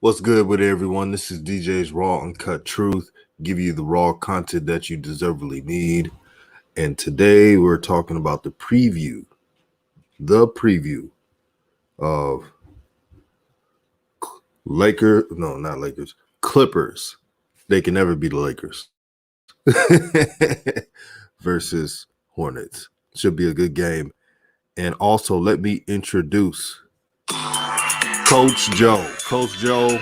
What's good with everyone? This is DJ's Raw Uncut Truth. Give you the raw content that you deservedly need. And today we're talking about the preview of Clippers. They can never be the Lakers versus Hornets. Should be a good game. And also let me introduce Coach Joe. Coach Joe,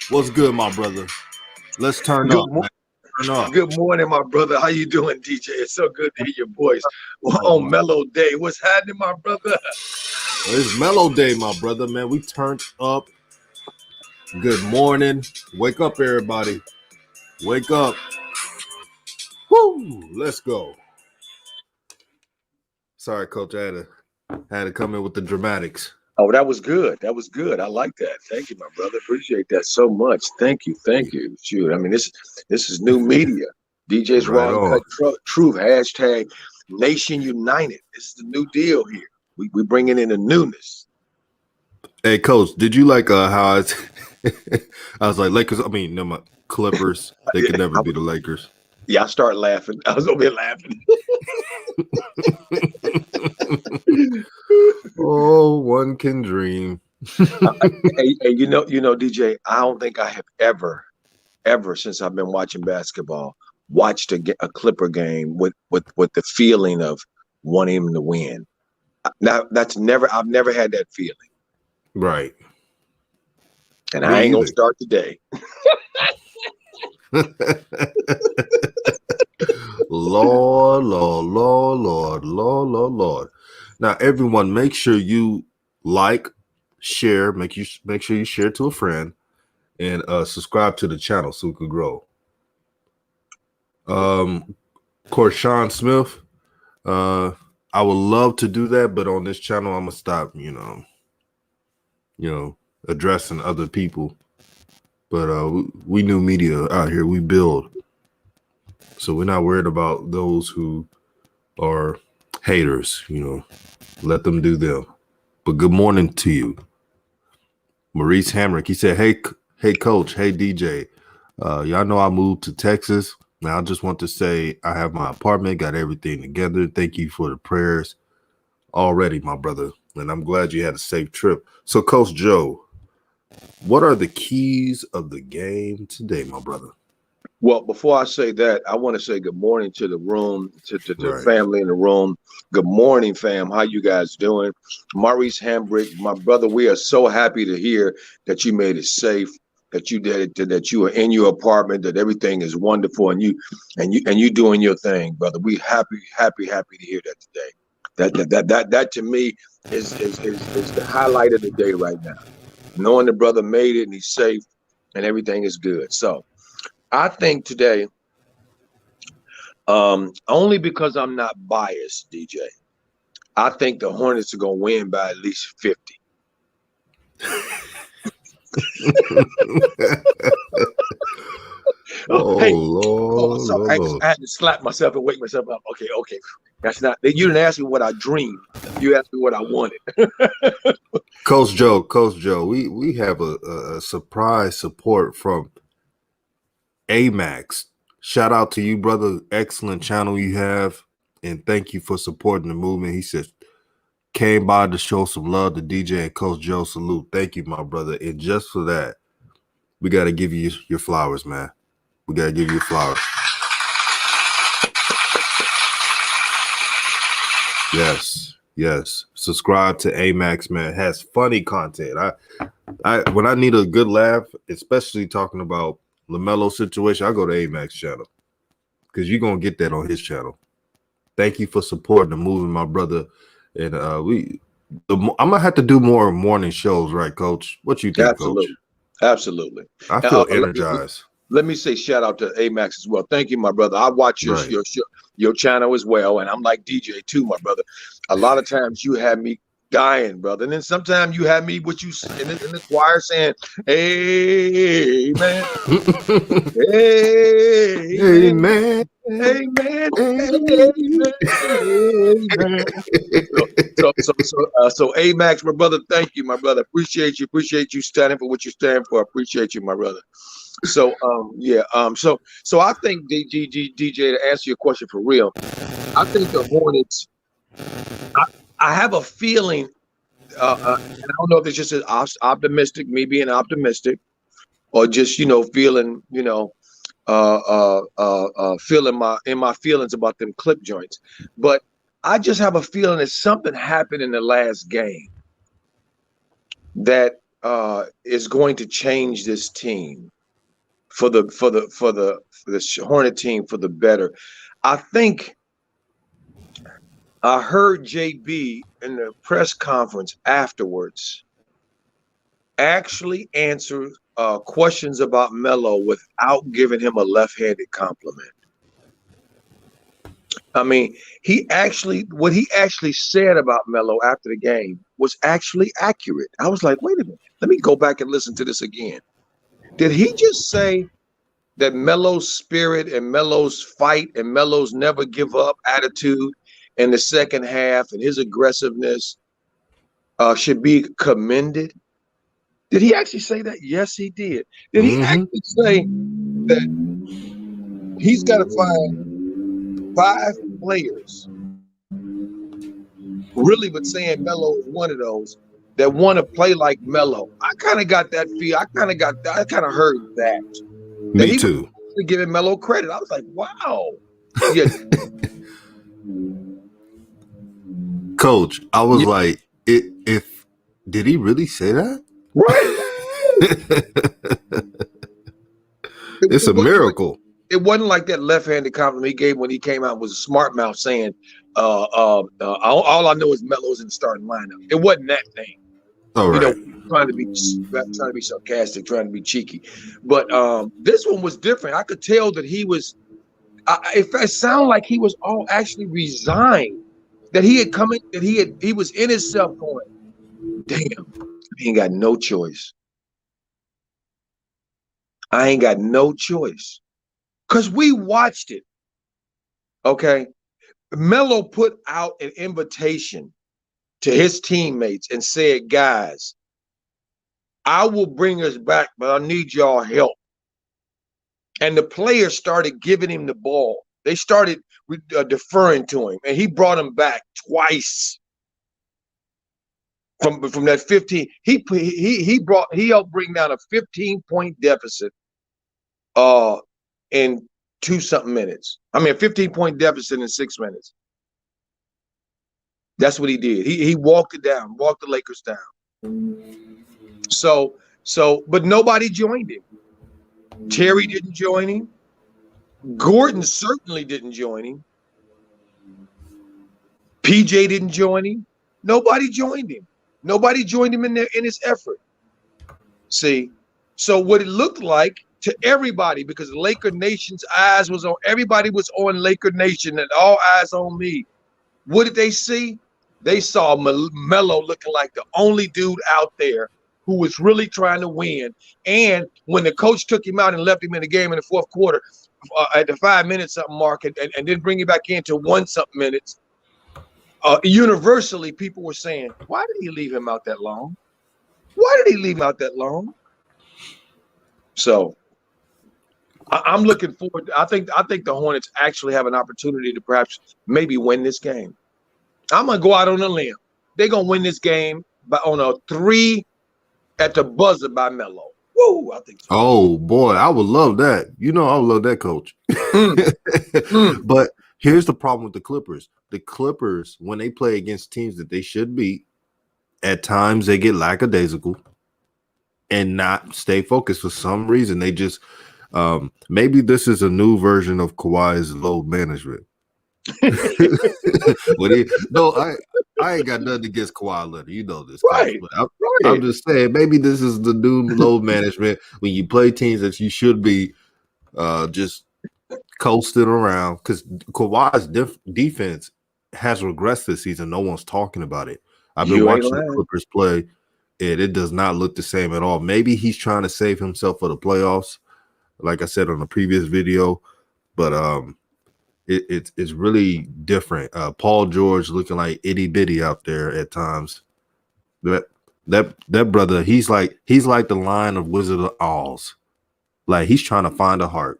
what's good, my brother? Let's turn up. Good morning, my brother. How you doing, DJ? It's so good to hear your voice on Mellow Day. What's happening, my brother? Well, it's Mellow Day, my brother, man. We turned up. Good morning. Wake up, everybody. Wake up. Woo! Let's go. Sorry, Coach. I had to come in with the dramatics. Oh, that was good. That was good. I like that. Thank you, my brother. Appreciate that so much. Thank you. Thank you. Shoot, I mean, this is new media. DJ's Right Raw Uncut Truth. Hashtag Nation United. This is the new deal here. We bringing in a newness. Hey, Coach, did you like how I was like Lakers? I mean, no, my Clippers. They could never be the Lakers. Yeah, I started laughing. I was over here laughing. Oh, one can dream. hey, you know, DJ, I don't think I have ever, since I've been watching basketball, watched a Clipper game with the feeling of wanting him to win. Now, I've never had that feeling. Right. And I ain't gonna start today. Lord. Now, everyone, make sure you share, make sure you share to a friend, and subscribe to the channel so we could grow. Of course, Sean Smith, I would love to do that, but on this channel, I'm gonna stop, addressing other people. But we new media out here. We build. So we're not worried about those who are haters, Let them do them. But good morning to you. Maurice Hamrick, he said, hey, Coach, hey, DJ. Y'all know I moved to Texas. Now I just want to say I have my apartment, got everything together. Thank you for the prayers already, my brother. And I'm glad you had a safe trip. So, Coach Joe, what are the keys of the game today, my brother? Well, before I say that, I want to say good morning to the room, to the family in the room. Good morning, fam. How you guys doing? Maurice Hambrick, my brother, we are so happy to hear that you made it safe, that you did it, that you are in your apartment, that everything is wonderful, and you doing your thing, brother. We happy to hear that today. That to me is the highlight of the day right now. Knowing the brother made it and he's safe and everything is good. So I think today, only because I'm not biased, DJ, I think the Hornets are going to win by at least 50. Lord. I had to slap myself and wake myself up. Okay. That's not. You didn't ask me what I dreamed. You asked me what I wanted. Coach Joe, we have a surprise support from AMAX. Shout out to you, brother. Excellent channel you have, and thank you for supporting the movement. He says came by to show some love to DJ and Coach Joe. Salute. Thank you, my brother. And just for that, we got to give you your flowers, man. We got to give you flowers. Yes. Subscribe to AMAX, man. It has funny content. I when I need a good laugh, especially talking about Lamelo situation, I go to AMAX channel because you're gonna get that on his channel. Thank you for supporting the movement, my brother. And I'm gonna have to do more morning shows, right, Coach? What you think, Coach? Absolutely. I feel energized. Let me say shout out to AMAX as well. Thank you, my brother. I watch your channel as well, and I'm like DJ too, my brother. A lot of times you have me dying, brother. And then sometimes you have me with you in the choir saying, "Amen, amen, Amen. amen, amen, amen." So, AMAX, my brother. Thank you, my brother. Appreciate you. Appreciate you standing for what you stand for. Appreciate you, my brother. So, so I think DJ, to answer your question for real, I think the Hornets. I have a feeling. And I don't know if it's just an optimistic, me being optimistic, or just feeling feeling my feelings about them clip joints. But I just have a feeling that something happened in the last game that is going to change this team for the Hornet team for the better. I think I heard JB in the press conference afterwards actually answer questions about Melo without giving him a left-handed compliment. I mean, what he actually said about Melo after the game was actually accurate. I was like, wait a minute, let me go back and listen to this again. Did he just say that Melo's spirit and Melo's fight and Melo's never give up attitude in the second half and his aggressiveness should be commended? Did he actually say that? Yes, he did. Did he actually say that he's got to find 5 players, really, but saying Melo is one of those that want to play like Melo? I kind of got that feel. I kind of heard that. Me too. Giving Melo credit. I was like, wow. Yeah. Coach, I was like, if did he really say that? Right. It's a miracle. It wasn't like that left-handed compliment he gave when he came out with a smart mouth saying, all I know is Melo's in the starting lineup. It wasn't that thing. All right. Trying to be sarcastic, trying to be cheeky. But this one was different. I could tell that he was, it sounded like he was all actually resigned, that he had come in, that he was in himself going, damn, I ain't got no choice. I ain't got no choice. Because we watched it. Okay. Melo put out an invitation to his teammates and said, guys, I will bring us back, but I need y'all help. And the players started giving him the ball. They started deferring to him, and he brought him back twice. From that 15, he helped bring down a 15-point deficit in 2-something minutes. I mean, a 15-point deficit in 6 minutes. That's what he did. He walked it down, walked the Lakers down. So, but nobody joined him. Terry didn't join him. Gordon certainly didn't join him. PJ didn't join him. Nobody joined him. Nobody joined him in his effort. See, so what it looked like to everybody, because the Laker Nation's eyes was on, everybody was on Laker Nation and all eyes on me. What did they see? They saw Melo looking like the only dude out there who was really trying to win. And when the coach took him out and left him in the game in the fourth quarter at the 5-minute something mark and then bring him back into 1-something minutes, universally people were saying, why did he leave him out that long? Why did he leave him out that long? So I'm looking forward. I think the Hornets actually have an opportunity to perhaps maybe win this game. I'm gonna go out on a limb. They're gonna win this game on a 3 at the buzzer by Melo. Woo! I think so. Oh boy, I would love that. I would love that, Coach. But here's the problem with the Clippers. The Clippers, when they play against teams that they should beat, at times they get lackadaisical and not stay focused for some reason. They just maybe this is a new version of Kawhi's load management. I ain't got nothing against Kawhi Leonard. You know this, right? But I'm just saying, maybe this is the new load management when you play teams that you should be just coasting around. Because Kawhi's defense has regressed this season. No one's talking about it. I've been You ain't watching the lying. Clippers play, and it does not look the same at all. Maybe he's trying to save himself for the playoffs, like I said on the previous video, but it's really different. Paul George looking like itty bitty out there at times. That brother, he's like the Lion of Wizard of Oz. Like he's trying to find a heart.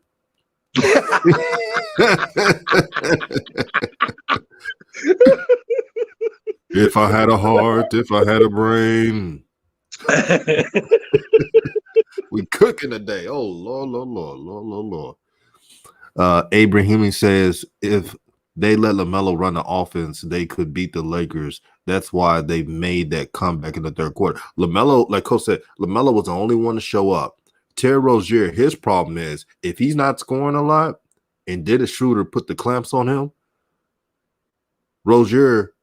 If I had a heart, if I had a brain, we cooking today. Oh Lord, Lord, Lord, Lord, Lord, Lord. Abraham says if they let Lamelo run the offense, they could beat the Lakers. That's why they made that comeback in the third quarter. Lamelo, like Coach said, Lamelo was the only one to show up. Terry Rozier, his problem is if he's not scoring a lot and Dennis Schroeder put the clamps on him, Rozier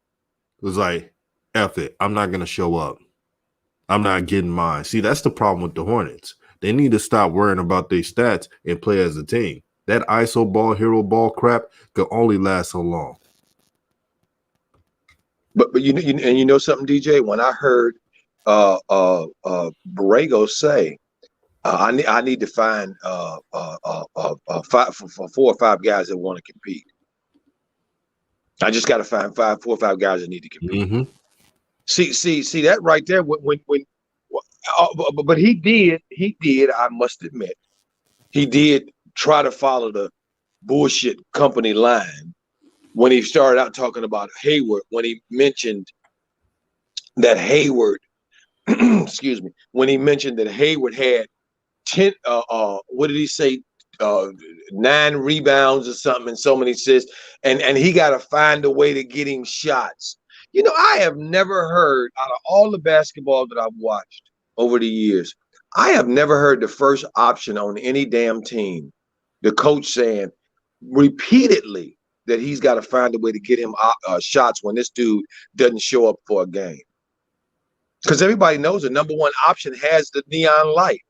was like, F it, I'm not going to show up. I'm not getting mine. See, that's the problem with the Hornets. They need to stop worrying about their stats and play as a team. That ISO ball, hero ball crap could only last so long. But you know something, DJ? When I heard Borrego say, I need to find 4 or 5 guys that want to compete. I just got to find 4 or 5 guys that need to compete. Mm-hmm. See that right there. But he did. I must admit, he did try to follow the bullshit company line when he started out talking about Hayward. When he mentioned that Hayward, excuse me, when he mentioned that Hayward had 10. What did he say? 9 rebounds or something, and so many assists, and he got to find a way to get him shots. You know, I have never heard out of all the basketball that I've watched over the years, I have never heard the first option on any damn team, the coach saying repeatedly that he's got to find a way to get him shots when this dude doesn't show up for a game. Because everybody knows the number one option has the neon light.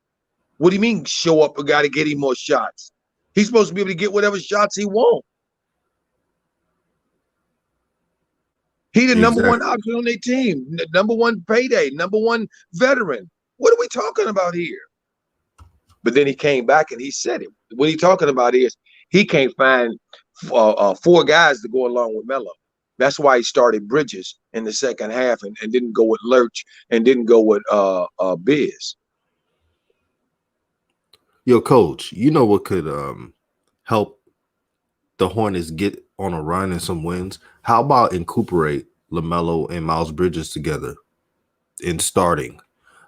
What do you mean show up? We got to get him more shots. He's supposed to be able to get whatever shots he wants. He the number one option on their team, number one payday, number one veteran. What are we talking about here? But then he came back and he said it. What he's talking about is he can't find 4 guys to go along with Melo. That's why he started Bridges in the second half and didn't go with Lurch and didn't go with Biz. Yo, Coach, you know what could help the Hornets get on a run and some wins? How about incorporate LaMelo and Miles Bridges together in starting?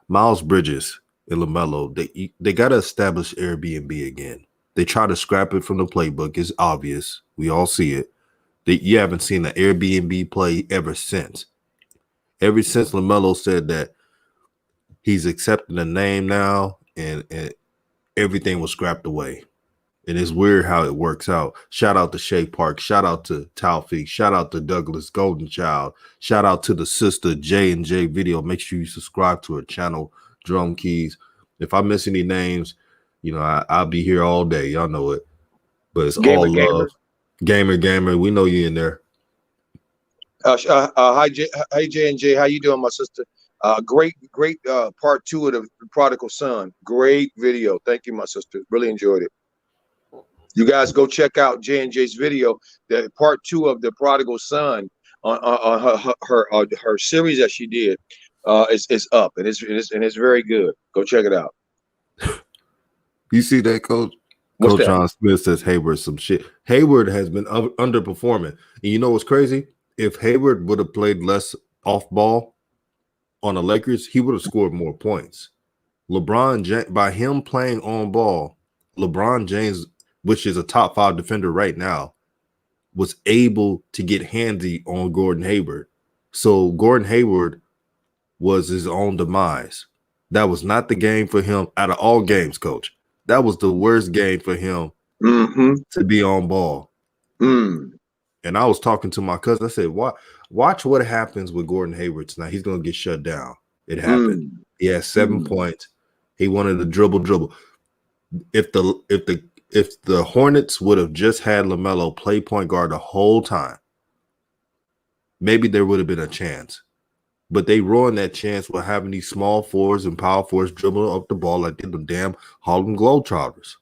Miles Bridges and LaMelo, they got to establish Airbnb again. They try to scrap it from the playbook. It's obvious. We all see it. You haven't seen an Airbnb play ever since. Ever since LaMelo said that he's accepting the name now and everything was scrapped away. And it's weird how it works out. Shout out to Shea Park. Shout out to Taufik. Shout out to Douglas Golden Child. Shout out to the sister J&J Video. Make sure you subscribe to her channel, Drum Keys. If I miss any names, you know, I'll be here all day. Y'all know it. But it's all love. Gamer. We know you in there. Hi, J&J. How you doing, my sister? Great part 2 of the Prodigal Son. Great video. Thank you, my sister. Really enjoyed it. You guys go check out J&J's video. The part 2 of the Prodigal Son on her series that she did is up and it's very good. Go check it out. You see that, Coach? What's Coach that? John Smith says Hayward some shit. Hayward has been underperforming. And you know what's crazy? If Hayward would have played less off ball on the Lakers, he would have scored more points. LeBron James, by him playing on ball, LeBron James, which is a top 5 defender right now, was able to get handy on Gordon Hayward. So Gordon Hayward was his own demise. That was not the game for him out of all games, Coach. That was the worst game for him to be on ball. And I was talking to my cousin. I said, watch what happens with Gordon Hayward tonight. He's going to get shut down. It happened. He had 7 points. He wanted to dribble. If the Hornets would have just had LaMelo play point guard the whole time, maybe there would have been a chance. but they ruined that chance with having these small forwards and power forwards dribbling up the ball like they're the damn Harlem Globetrotters.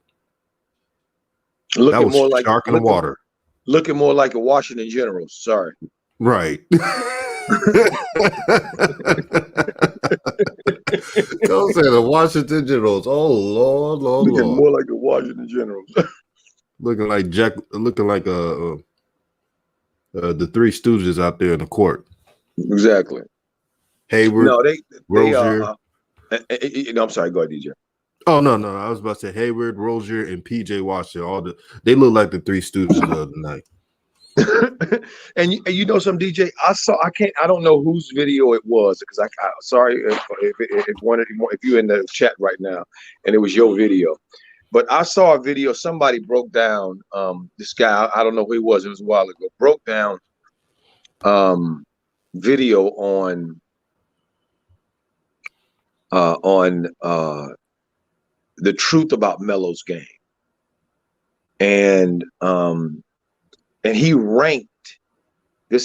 That was shark in the water. Looking more like a Washington Generals. Sorry. Right. Don't say the Washington Generals. Oh Lord. Looking more like the Washington Generals. looking like the Three Stooges out there in the court. Exactly. Hayward. No, Rozier. I'm sorry. Go ahead, DJ. Oh no! I was about to say Hayward, Rozier, and PJ Washington. They look like the Three Stooges the other night. and you know some DJ I don't know whose video it was, because I sorry if you're in the chat right now and it was your video, but I saw a video. Somebody broke down this guy, I don't know who he was, it was a while ago, broke down video on the truth about Melo's game, and he ranked the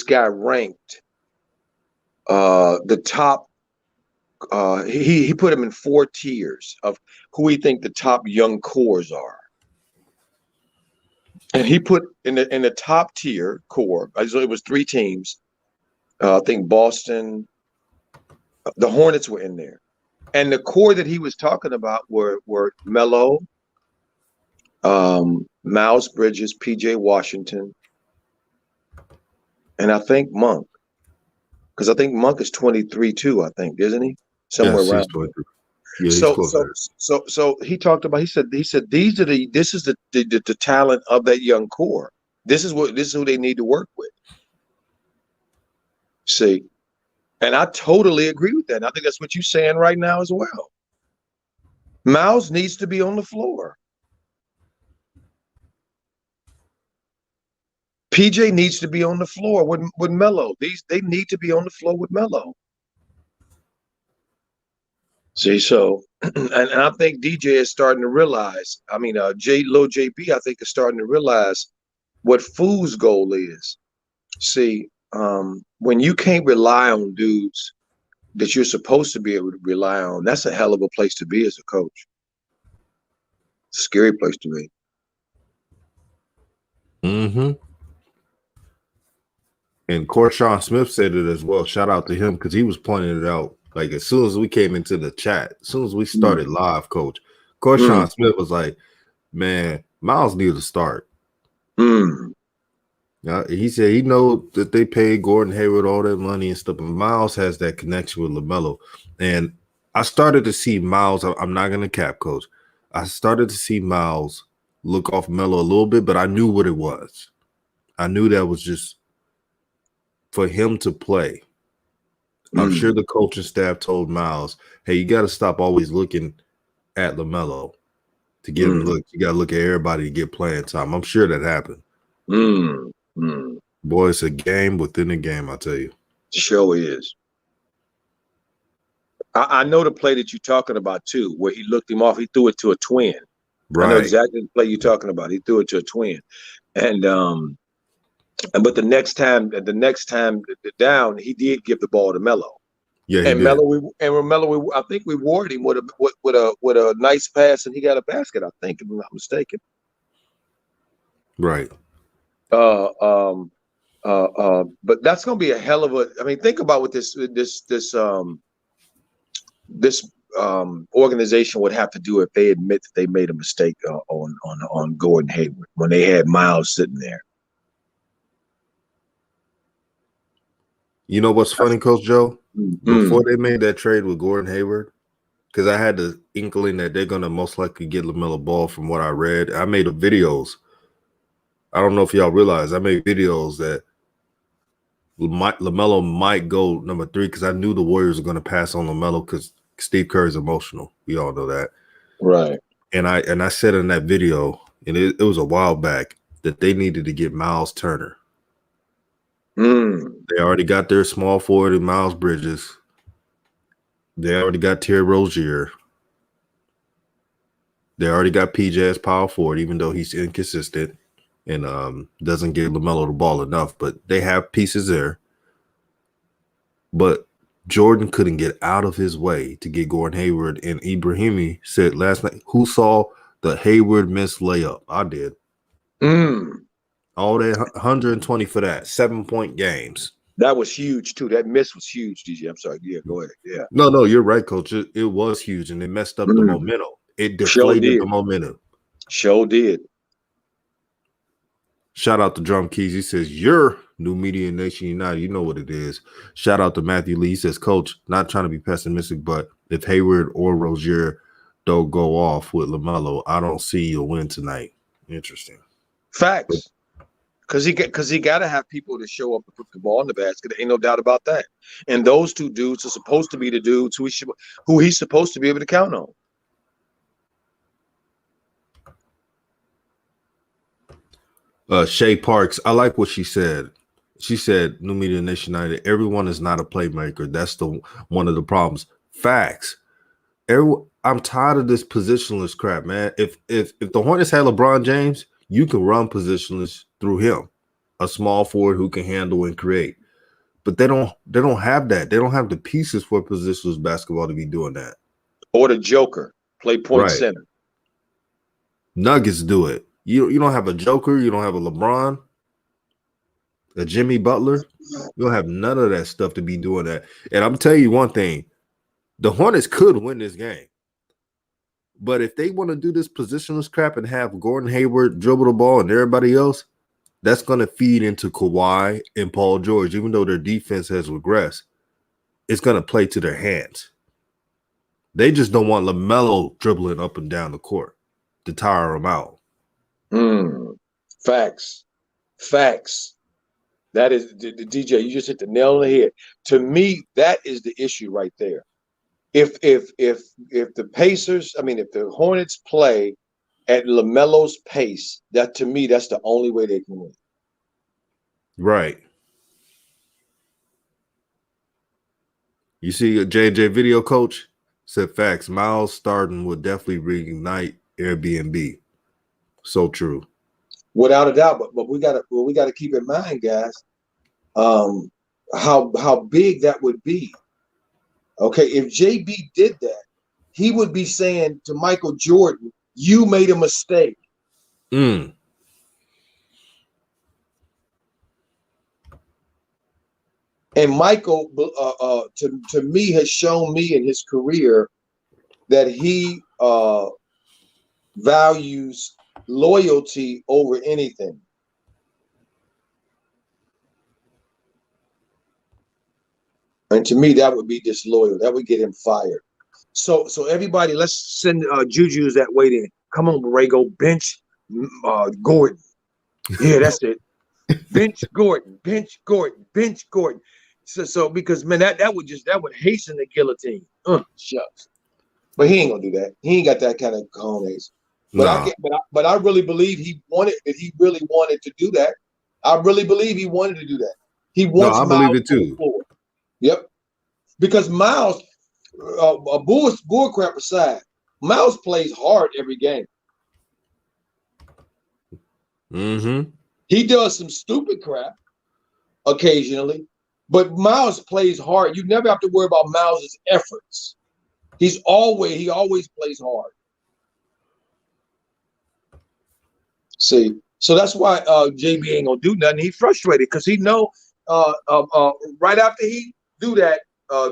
top. He put him in 4 tiers of who he think the top young cores are, and he put in the top tier core. So it was 3 teams. I think Boston, the Hornets were in there, and the core that he was talking about were Melo, Miles Bridges, PJ Washington, and I think Monk, because I think Monk is 23 too. I think, isn't he? Somewhere around. Yeah, so he talked about. He said this is the talent of that young core. This is who they need to work with. See, and I totally agree with that. And I think that's what you're saying right now as well. Miles needs to be on the floor. PJ needs to be on the floor with Melo. They need to be on the floor with Melo. See, so and I think DJ is starting to realize. I mean, Lil JB, I think, is starting to realize what Fool's goal is. See, when you can't rely on dudes that you're supposed to be able to rely on, that's a hell of a place to be as a coach. It's a scary place to be. Mm-hmm. And Corshawn Smith said it as well. Shout out to him, because he was pointing it out. Like, as soon as we came into the chat, as soon as we started live, Coach, Corshawn Smith was like, man, Miles needs to start. He said he know that they paid Gordon Hayward all that money and stuff, but Miles has that connection with LaMelo. And I started to see Miles, I'm not going to cap, Coach. I started to see Miles look off Melo a little bit, but I knew what it was. I knew that was just for him to play. I'm sure the coaching staff told Miles, hey, you got to stop always looking at LaMelo to get him look. You got to look at everybody to get playing time. I'm sure that happened. Boy, it's a game within a game, I tell you. Sure is. I know the play that you're talking about too, where he looked him off. He threw it to a twin. Right. I know exactly the play you're talking about. He threw it to a twin, and but the next time down, he did give the ball to Melo. Yeah, and Melo, I think we rewarded him with a nice pass, and he got a basket. I think, if I'm not mistaken. Right. But that's going to be a hell of a. I mean, think about what this organization would have to do if they admit that they made a mistake on Gordon Hayward when they had Miles sitting there. You know what's funny, Coach Joe? Before they made that trade with Gordon Hayward, because I had the inkling that they're going to most likely get Lamelo Ball from what I read. I made videos. I don't know if y'all realize I made videos that Lamelo might go number 3, because I knew the Warriors were going to pass on Lamelo because Steve Kerr is emotional. We all know that. Right. And I said in that video, and it was a while back, that they needed to get Miles Turner. They already got their small forward in Miles Bridges. They already got Terry Rozier. They already got PJ as power forward, even though he's inconsistent and doesn't give LaMelo the ball enough. But they have pieces there. But Jordan couldn't get out of his way to get Gordon Hayward. And Ibrahimi said last night, who saw the Hayward missed layup? I did. All that 120 for that 7-point games. That was huge too. That miss was huge, DJ. I'm sorry. Yeah, go ahead. Yeah. No, you're right, Coach. It was huge, and it messed up the momentum. It deflated the momentum. Sure did. Shout out to Drum Keys. He says, "Your New Media Nation United." You know what it is. Shout out to Matthew Lee. He says, "Coach, not trying to be pessimistic, but if Hayward or Rozier don't go off with Lamelo, I don't see a win tonight." Interesting. Facts. Because he got to have people to show up to put the ball in the basket. Ain't no doubt about that. And those two dudes are supposed to be the dudes who he's supposed to be able to count on. Shay Parks, I like what she said. She said, "New Media Nation United, everyone is not a playmaker. That's one of the problems." Facts. I'm tired of this positionless crap, man. If the Hornets had LeBron James, you can run positionless through him, a small forward who can handle and create. But they don't have that. They don't have the pieces for positionless basketball to be doing that. Or the Joker, play point center. Nuggets do it. You don't have a Joker. You don't have a LeBron, a Jimmy Butler. You don't have none of that stuff to be doing that. And I'm telling you one thing, the Hornets could win this game. But if they want to do this positionless crap and have Gordon Hayward dribble the ball and everybody else, that's going to feed into Kawhi and Paul George. Even though their defense has regressed, it's going to play to their hands. They just don't want LaMelo dribbling up and down the court to tire them out. Facts. That is the DJ. You just hit the nail on the head. To me, that is the issue right there. If the Pacers, if the Hornets play at LaMelo's pace, that to me, that's the only way they can win. Right. You see a JJ video coach said facts. Miles starting would definitely reignite Airbnb. So true. Without a doubt, but we gotta keep in mind, guys, how big that would be. Okay, if JB did that, he would be saying to Michael Jordan, "You made a mistake." And Michael, to me, has shown me in his career that he values loyalty over anything. And to me, that would be disloyal. That would get him fired. So everybody, let's send Juju's that way then. Come on, Borrego, bench Gordon. Yeah, that's it. Bench Gordon. So because man, that would hasten the guillotine. Shucks. But he ain't gonna do that. He ain't got that kind of cojones. But I really believe he really wanted to do that. I really believe he wanted to do that. He wants. I believe it too. Yep. Because Miles, bull crap aside, Miles plays hard every game. He does some stupid crap occasionally, but Miles plays hard. You never have to worry about Miles' efforts. He always plays hard. See, so that's why JB ain't gonna do nothing. He's frustrated because he know right after he do that,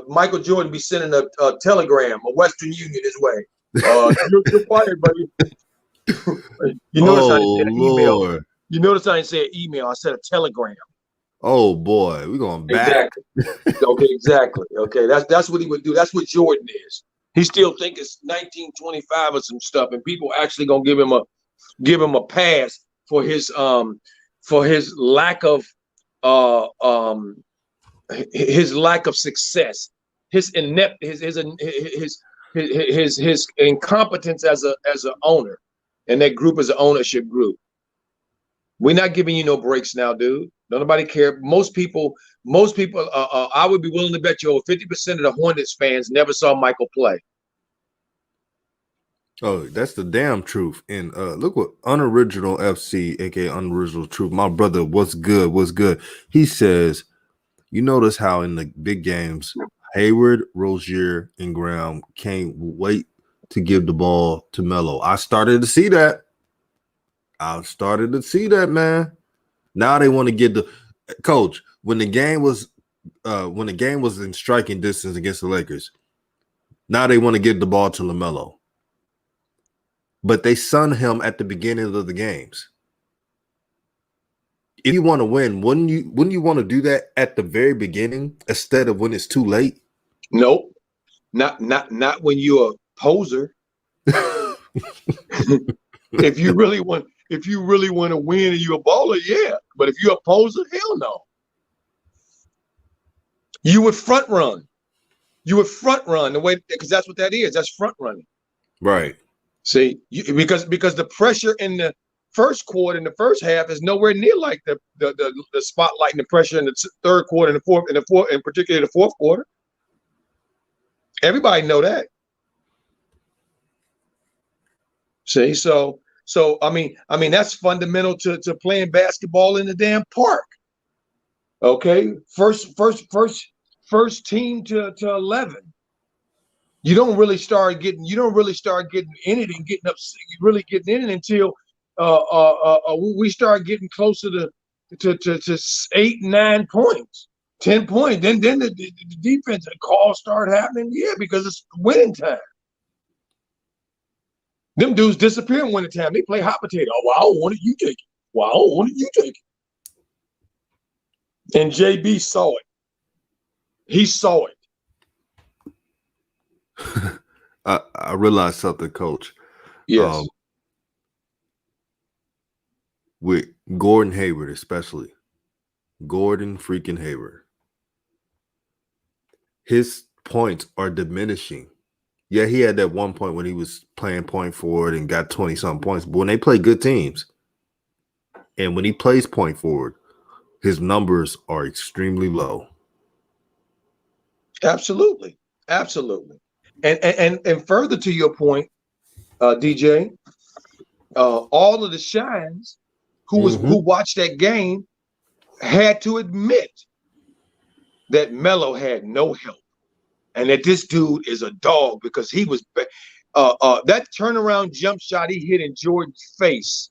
Michael Jordan be sending a telegram, a Western Union his way. You're fired, buddy. You notice I didn't say an email. You notice I didn't say an email. I said a telegram. Oh boy, we're going back. Exactly. Okay, exactly. Okay, that's what he would do. That's what Jordan is. He still think it's 1925 or some stuff, and people actually gonna give him a pass for his lack of success, his incompetence as an owner, and that group is an ownership group. We're not giving you no breaks now, dude. Nobody care. Most people. I would be willing to bet you over 50% of the Hornets fans never saw Michael play. Oh, that's the damn truth. And look what Unoriginal FC, aka Unoriginal Truth, my brother, what's good? He says, you notice how in the big games, Hayward, Rozier, and Graham can't wait to give the ball to Melo. I started to see that. Man. Now they want to get the coach when the game was in striking distance against the Lakers. Now they want to give the ball to Lamelo. But they sun him at the beginning of the games. If you want to win, wouldn't you want to do that at the very beginning instead of when it's too late? Nope. Not when you're a poser. If you really want to win and you're a baller, yeah. But if you're a poser, hell no. You would front run. The way, because that's what that is. That's front running. Right. See, because the pressure in the first quarter, in the first half, is nowhere near like the spotlight and the pressure in the third quarter and the fourth, and particularly the fourth quarter. Everybody know that. See, so I mean that's fundamental to playing basketball in the damn park. Okay, first team to 11. You don't really start getting in it and getting up, really getting in it until we start getting closer to 8, 9 points, 10 points. Then the defense calls start happening. Yeah, because it's winning time. Them dudes disappear in winning time. They play hot potato. Oh, well, I don't want it, you take it. Well, I don't want it, you take it. And JB saw it. He saw it. I realized something, Coach. Yes. With Gordon Hayward, especially. Gordon freaking Hayward. His points are diminishing. Yeah, he had that one point when he was playing point forward and got 20-something points. But when they play good teams, and when he plays point forward, his numbers are extremely low. Absolutely. And further to your point, DJ, all of the shines who watched that game had to admit that Melo had no help. And that this dude is a dog because he was that turnaround jump shot he hit in Jordan's face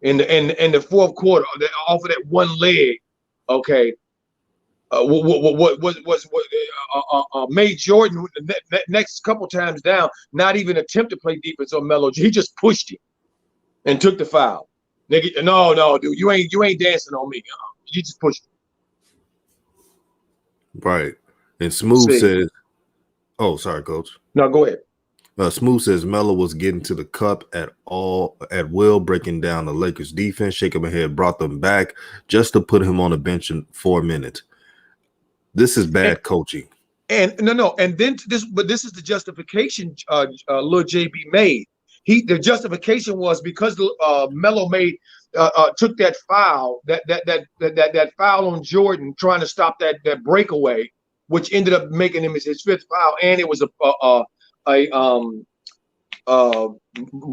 in the fourth quarter off of that one leg. Okay, what made Jordan the next couple times down not even attempt to play defense on Melo. He just pushed him and took the foul. Nigga, no, dude, you ain't dancing on me. You just pushed him. Right. And Smooth says, "Oh, sorry, Coach. No, go ahead." Smooth says Melo was getting to the cup at will, breaking down the Lakers defense, shaking my head, brought them back just to put him on the bench in 4 minutes. This is bad coaching. And no, and then this is the justification Lil JB made. The justification was because Melo took that foul, that foul on Jordan, trying to stop that breakaway, which ended up making him his fifth foul, and it was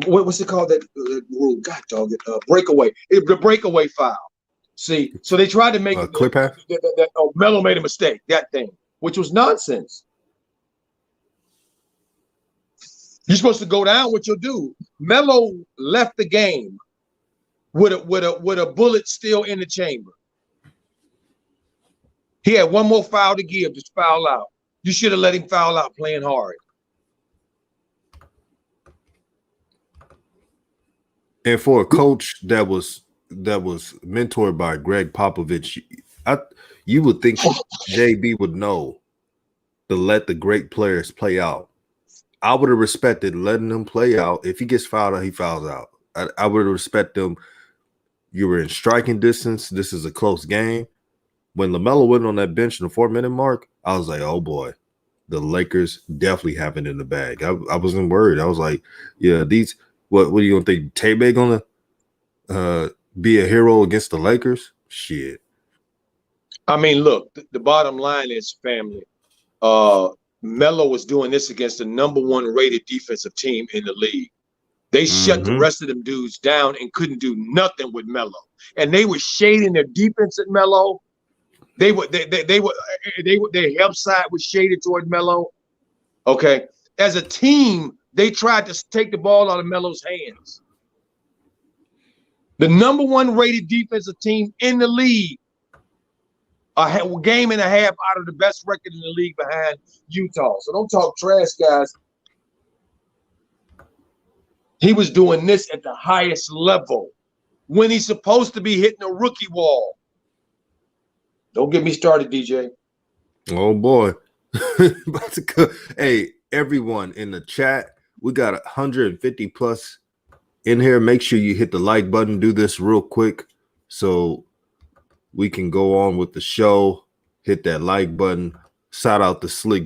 what's it called, that rule? God dog it, breakaway. The breakaway foul. See, so they tried to make clear path. Melo made a mistake, that thing, which was nonsense. You're supposed to go down with your dude. Melo left the game with a bullet still in the chamber. He had one more foul to give, just foul out. You should have let him foul out playing hard. And for a coach that was mentored by Greg Popovich, you would think JB would know to let the great players play out. I would have respected letting them play out. If he gets fouled out, he fouls out. I would have respected them. You were in striking distance. This is a close game. When LaMelo went on that bench in the 4-minute mark, I was like, oh boy, the Lakers definitely have it in the bag. I wasn't worried. I was like, yeah, these what are you gonna think? Tebe gonna be a hero against the Lakers? Shit. I mean, look, the bottom line is, family, Melo was doing this against the #1 rated defensive team in the league. They shut the rest of them dudes down and couldn't do nothing with Melo. And they were shading their defense at Melo. Their help side was shaded toward Melo. Okay. As a team, they tried to take the ball out of Melo's hands. The number 1 rated defensive team in the league, a game and a half out of the best record in the league behind Utah. So don't talk trash, guys. He was doing this at the highest level when he's supposed to be hitting a rookie wall. Don't get me started, DJ. Oh boy. Hey, everyone in the chat, we got 150 plus in here. Make sure you hit the like button. Do this real quick so we can go on with the show. Hit that like button. Shout out to Slick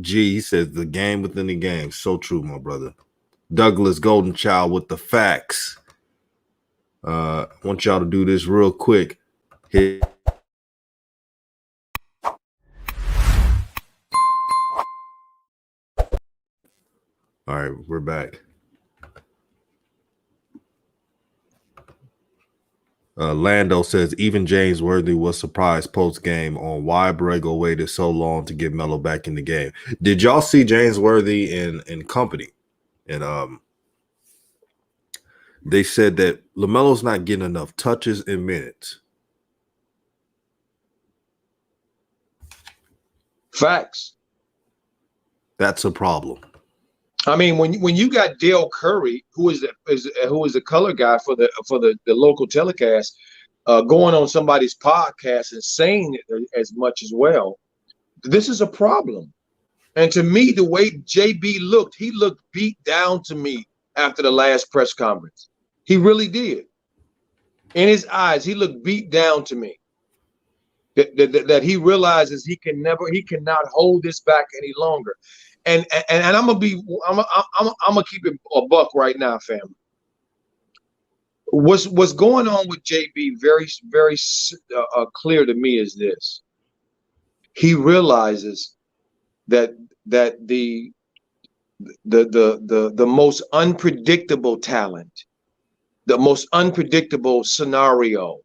G. He says the game within the game. So true, my brother. Douglas Golden Child with the facts. I want y'all to do this real quick. Hit. All right, we're back. Lando says even James Worthy was surprised post game on why Borrego waited so long to get Melo back in the game. Did y'all see James Worthy in company? And they said that LaMelo's not getting enough touches and minutes. Facts. That's a problem. I mean, when you got Dale Curry, who is the color guy for the local telecast, going on somebody's podcast and saying it as much as well, this is a problem. And to me, the way JB looked, he looked beat down to me after the last press conference. He really did. In his eyes, he looked beat down to me. That he realizes he cannot hold this back any longer. And I'm gonna keep it a buck right now, fam. What's going on with JB very clear to me is this: he realizes that the most unpredictable talent, the most unpredictable scenario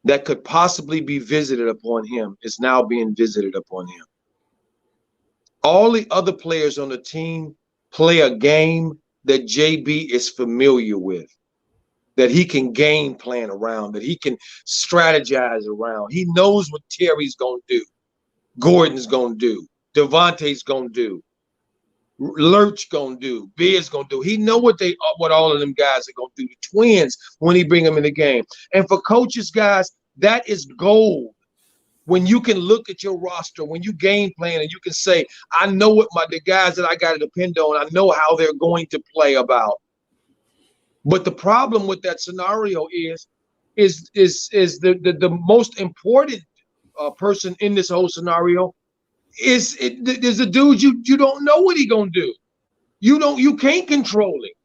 that could possibly be visited upon him is now being visited upon him. All the other players on the team play a game that JB is familiar with, that he can game plan around, that he can strategize around. He knows what Terry's going to do, Gordon's going to do, Devontae's going to do, Lurch going to do, Beard's going to do. He know what all of them guys are going to do, the twins, when he bring them in the game. And for coaches, guys, that is gold. When you can look at your roster, when you game plan and you can say, I know what the guys that I got to depend on, I know how they're going to play about. But the problem with that scenario is the most important person in this whole scenario is there's a dude you don't know what he gonna do. You can't control it.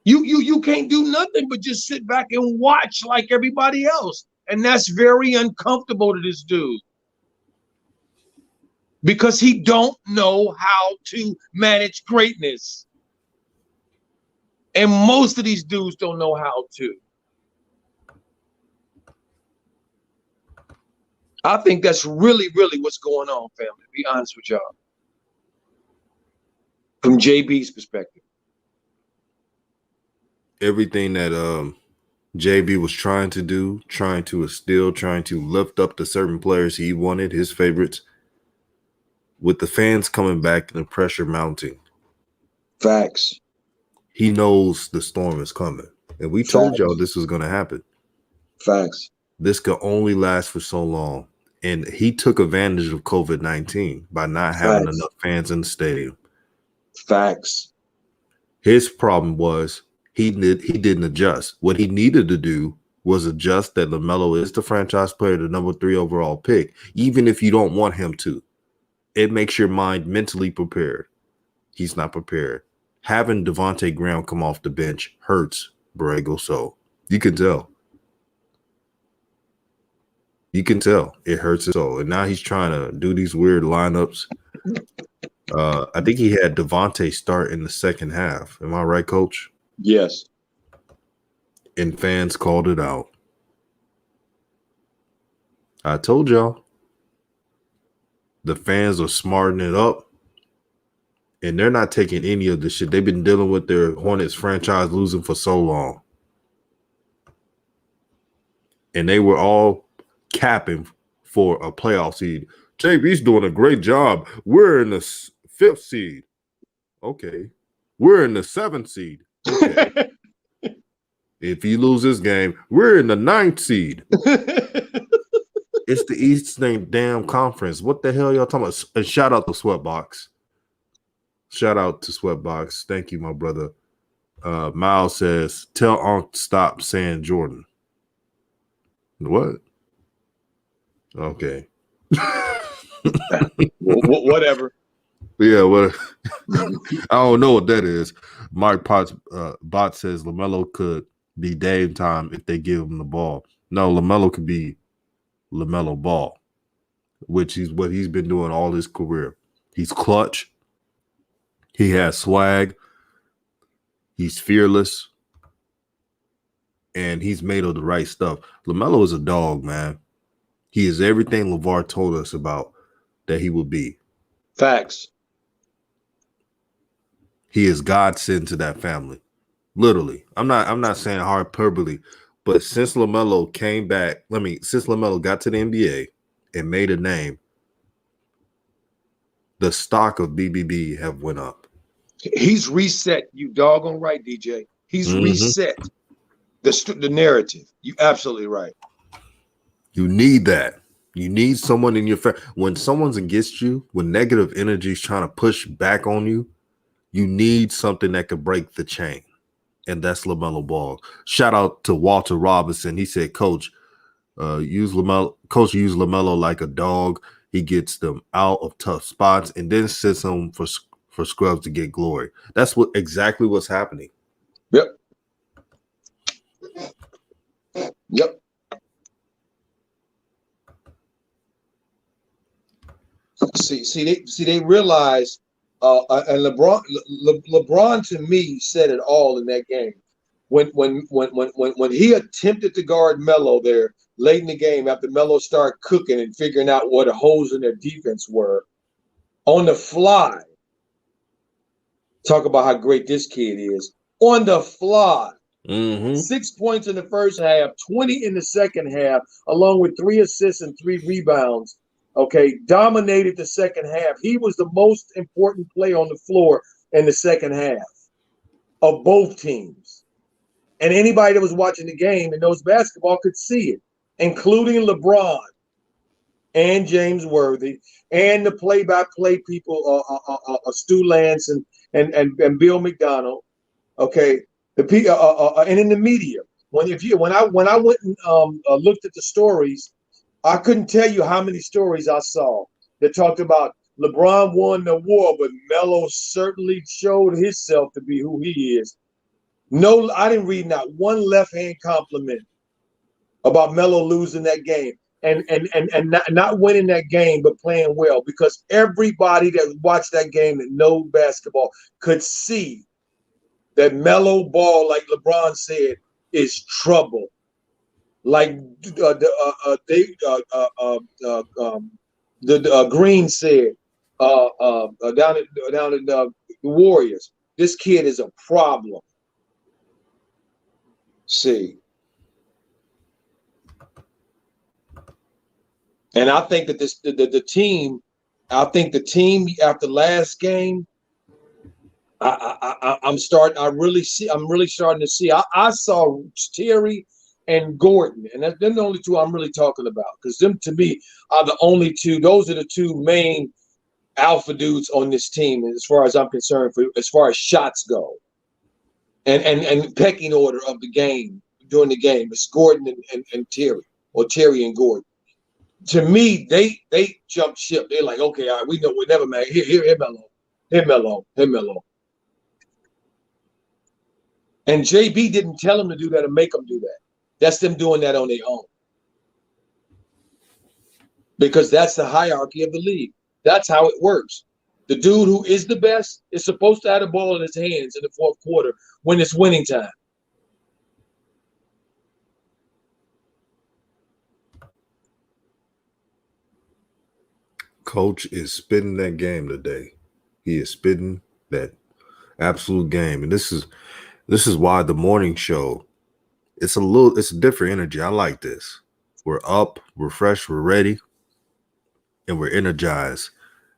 You can't do nothing but just sit back and watch like everybody else. And that's very uncomfortable to this dude because he don't know how to manage greatness. And most of these dudes don't know how to. I think that's really, really what's going on, family, to be honest with y'all. From JB's perspective. Everything that JB was trying to do, trying to instill, trying to lift up the certain players he wanted, his favorites, with the fans coming back and the pressure mounting. Facts. He knows the storm is coming. And we told y'all this was going to happen. Facts. This could only last for so long. And he took advantage of COVID-19 by not having enough fans in the stadium. Facts. His problem was he didn't adjust. What he needed to do was adjust that LaMelo is the franchise player, the number 3 overall pick, even if you don't want him to. It makes your mind mentally prepared. He's not prepared. Having Devontae Graham come off the bench hurts Borrego. So you can tell. You can tell it hurts his soul. And now he's trying to do these weird lineups. I think he had Devontae start in the second half. Am I right, Coach? Yes. And fans called it out. I told y'all. The fans are smarting it up. And they're not taking any of the shit. They've been dealing with their Hornets franchise losing for so long. And they were all capping for a playoff seed. JB's doing a great job. We're in the 5th seed. Okay. We're in the 7th seed. Okay. If you lose this game, we're in the 9th seed. It's the Eastern damn conference. What the hell y'all talking about? And shout out to Sweatbox. Shout out to Sweatbox. Thank you, my brother. Miles says, tell Unc stop saying Jordan. What? Okay. Whatever. Yeah, what? I don't know what that is. Mark Potts, Bot says Lamelo could be Dame time if they give him the ball. No, Lamelo could be Lamelo Ball, which is what he's been doing all his career. He's clutch. He has swag. He's fearless. And he's made of the right stuff. Lamelo is a dog, man. He is everything LaVar told us about that he would be. Facts. He is God sent to that family. Literally. I'm not saying hyperbole, but since LaMelo came back, since LaMelo got to the NBA and made a name, the stock of BBB have went up. He's reset. You doggone right, DJ. He's reset the narrative. You absolutely right. You need that. You need someone in your family. When someone's against you, when negative energy is trying to push back on you, you need something that could break the chain. And that's LaMelo Ball. Shout out to Walter Robinson. He said, Coach, use LaMelo like a dog. He gets them out of tough spots and then sits them for scrubs to get glory. That's exactly what's happening. Yep. See, they realize, and LeBron to me said it all in that game. When he attempted to guard Melo there late in the game after Melo started cooking and figuring out what the holes in their defense were, on the fly, talk about how great this kid is. On the fly. 6 points in the first half, 20 in the second half, along with 3 assists and 3 rebounds. Okay, dominated the second half. He was the most important player on the floor in the second half of both teams. And anybody that was watching the game and knows basketball could see it, including LeBron and James Worthy and the play-by-play people, Stu Lance and Bill McDonald. Okay, and in the media. When I went and looked at the stories, I couldn't tell you how many stories I saw that talked about LeBron won the war, but Melo certainly showed himself to be who he is. No, I didn't read not one left-hand compliment about Melo losing that game and not winning that game, but playing well, because everybody that watched that game that knows basketball could see that Melo Ball, like LeBron said, is trouble. Like Green said down in the Warriors, this kid is a problem. See, and I think that the team after last game, I'm really starting to see. I saw Terry and Gordon, and they're the only two I'm really talking about, because them to me are the only two. Those are the two main alpha dudes on this team, as far as I'm concerned, as far as shots go, and pecking order of the game during the game. It's Gordon and Terry, or Terry and Gordon. To me, they jumped ship. They're like, okay, all right, we know we're never mad. Here, Melo. And JB didn't tell him to do that or make him do that. That's them doing that on their own. Because that's the hierarchy of the league. That's how it works. The dude who is the best is supposed to have the ball in his hands in the fourth quarter when it's winning time. Coach is spitting that game today. He is spitting that absolute game. And this is why the morning show, it's a different energy. I like this. We're up, we're fresh, we're ready, and we're energized.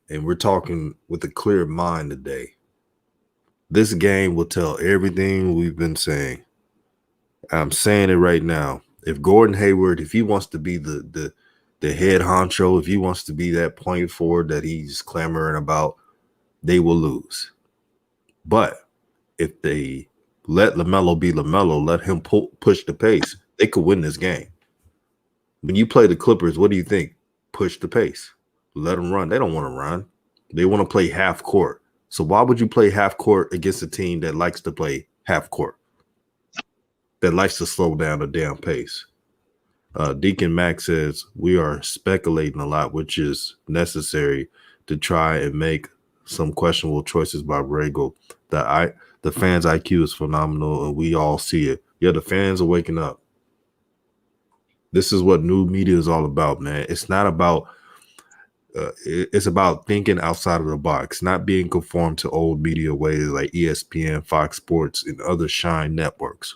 And we're talking with a clear mind today. This game will tell everything we've been saying. I'm saying it right now. If Gordon Hayward, if he wants to be the head honcho, if he wants to be that point forward that he's clamoring about, they will lose. But if they let Lamelo be Lamelo, let him push the pace, they could win this game. When you play the Clippers, what do you think? Push the pace. Let them run. They don't want to run. They want to play half court. So why would you play half court against a team that likes to play half court? That likes to slow down the damn pace. Deacon Max says we are speculating a lot, which is necessary to try and make some questionable choices by Bragle. The fans' IQ is phenomenal, and we all see it. Yeah, the fans are waking up. This is what new media is all about, man. It's not about it's about thinking outside of the box, not being conformed to old media ways like ESPN, Fox Sports, and other shine networks.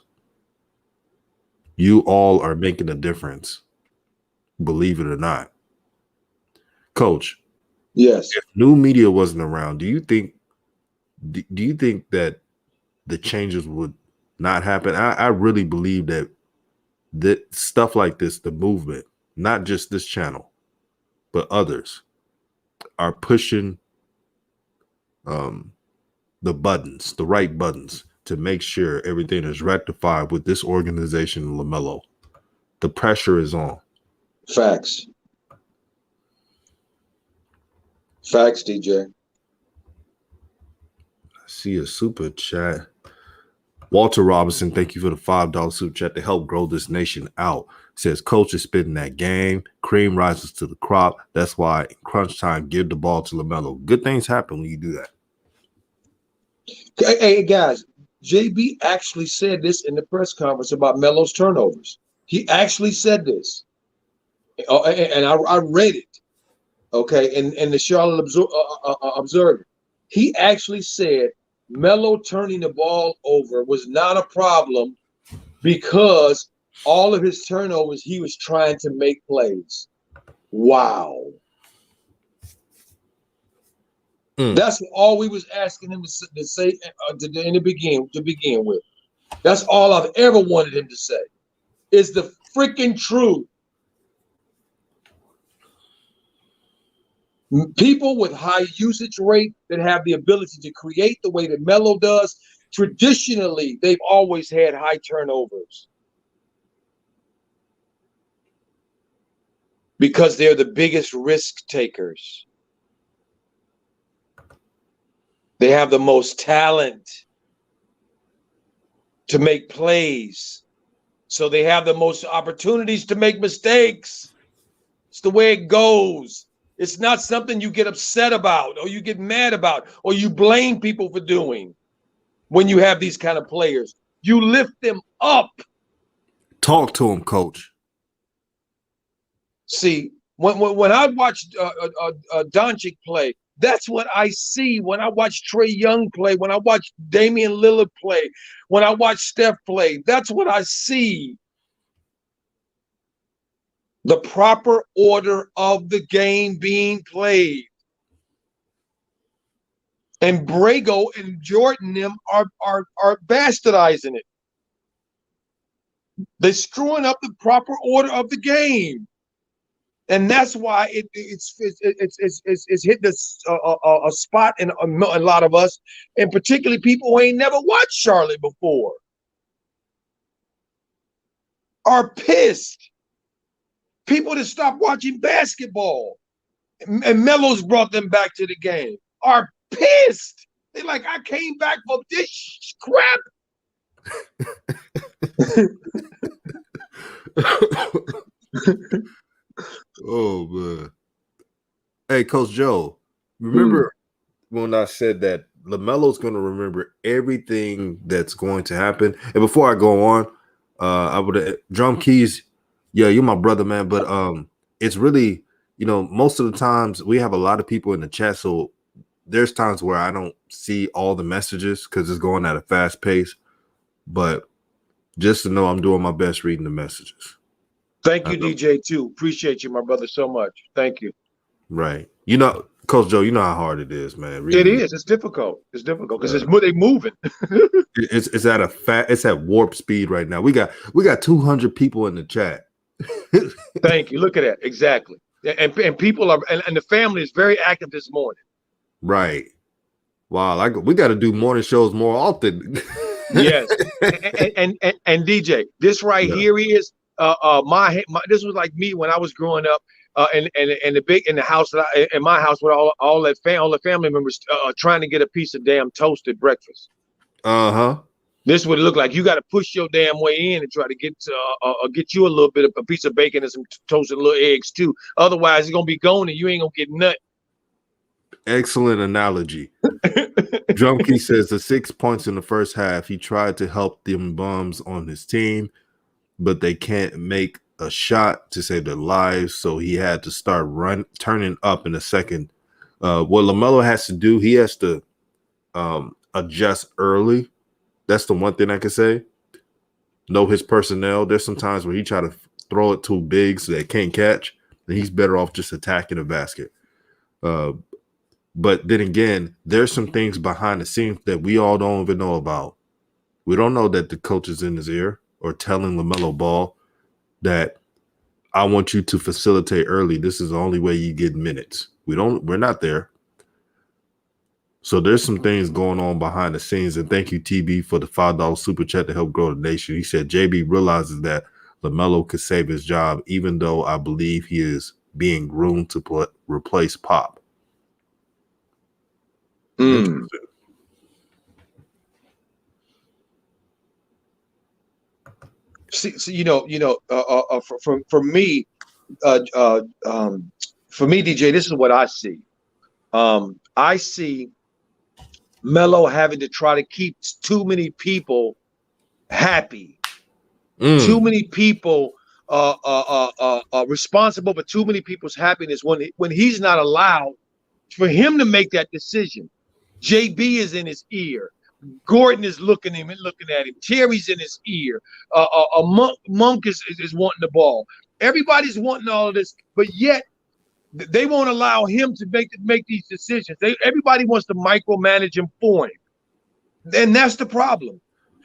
You all are making a difference, believe it or not. Coach, yes. If new media wasn't around, do you think that the changes would not happen? I really believe that stuff like this, the movement, not just this channel, but others, are pushing the buttons, the right buttons, to make sure everything is rectified with this organization, LaMelo. The pressure is on. Facts. Facts, DJ. I see a super chat. Walter Robinson, thank you for the $5 super chat to help grow this nation out. Says coach is spitting that game. Cream rises to the crop. That's why in crunch time, give the ball to LaMelo. Good things happen when you do that. Hey, guys, JB actually said this in the press conference about Melo's turnovers. He actually said this. And I read it, okay, in the Charlotte Observer. He actually said Melo turning the ball over was not a problem because all of his turnovers, he was trying to make plays. Wow. That's all we was asking him to say in the to begin with. That's all I've ever wanted him to say. Is the freaking truth. People with high usage rate that have the ability to create the way that Melo does, traditionally, they've always had high turnovers. Because they're the biggest risk takers. They have the most talent to make plays. So they have the most opportunities to make mistakes. It's the way it goes. It's not something you get upset about or you get mad about or you blame people for doing when you have these kind of players. You lift them up. Talk to him, coach. See, when I watch Doncic play, that's what I see. When I watch Trae Young play, when I watch Damian Lillard play, when I watch Steph play, that's what I see. The proper order of the game being played. And Brago and Jordan them are bastardizing it. They're screwing up the proper order of the game. And that's why it's hitting a spot in a lot of us, and particularly people who ain't never watched Charlotte before, are pissed. People that stopped watching basketball and Melo's brought them back to the game are pissed. They're like, I came back for this crap. Oh man. Hey, Coach Joe, remember when I said that LaMelo's going to remember everything that's going to happen? And before I go on, I would drum keys. Yeah, you're my brother, man. But it's really, most of the times we have a lot of people in the chat, so there's times where I don't see all the messages because it's going at a fast pace. But just to know I'm doing my best reading the messages. Thank you, DJ, too. Appreciate you, my brother, so much. Thank you. Right. Coach Joe, you know how hard it is, man. It is. It's difficult. It's difficult because they're moving. it's at warp speed right now. We got 200 people in the chat. Thank you. Look at that. Exactly. And people are and the family is very active this morning. Right. Wow. We got to do morning shows more often. Yes. And DJ, this right here is my this was like me when I was growing up. In the house in my house with all the family members trying to get a piece of damn toasted breakfast. This would look like you got to push your damn way in and try to get you a little bit of a piece of bacon and some toasted little eggs too. Otherwise, it's gonna be gone and you ain't gonna get nothing. Excellent analogy. Drumkey says the 6 points in the first half. He tried to help them bums on his team, but they can't make a shot to save their lives, so he had to start turning up in the second. What LaMelo has to do, he has to adjust early. That's the one thing I can say. Know his personnel. There's some times where he try to throw it too big so they can't catch, and he's better off just attacking the basket. But then again, there's some things behind the scenes that we all don't even know about. We don't know that the coach is in his ear or telling LaMelo Ball that I want you to facilitate early. This is the only way you get minutes. We're not there. So there's some things going on behind the scenes. And thank you, TB, for the $5 super chat to help grow the nation. He said JB realizes that LaMelo could save his job, even though I believe he is being groomed to replace Pop. See, for me, DJ, this is what I see. I see Melo having to try to keep too many people happy, too many people responsible, but too many people's happiness when he's not allowed for him to make that decision. JB is in his ear. Gordon is looking at him. Terry's in his ear. Monk is wanting the ball. Everybody's wanting all of this, but yet they won't allow him to make these decisions. Everybody wants to micromanage him for him, and that's the problem.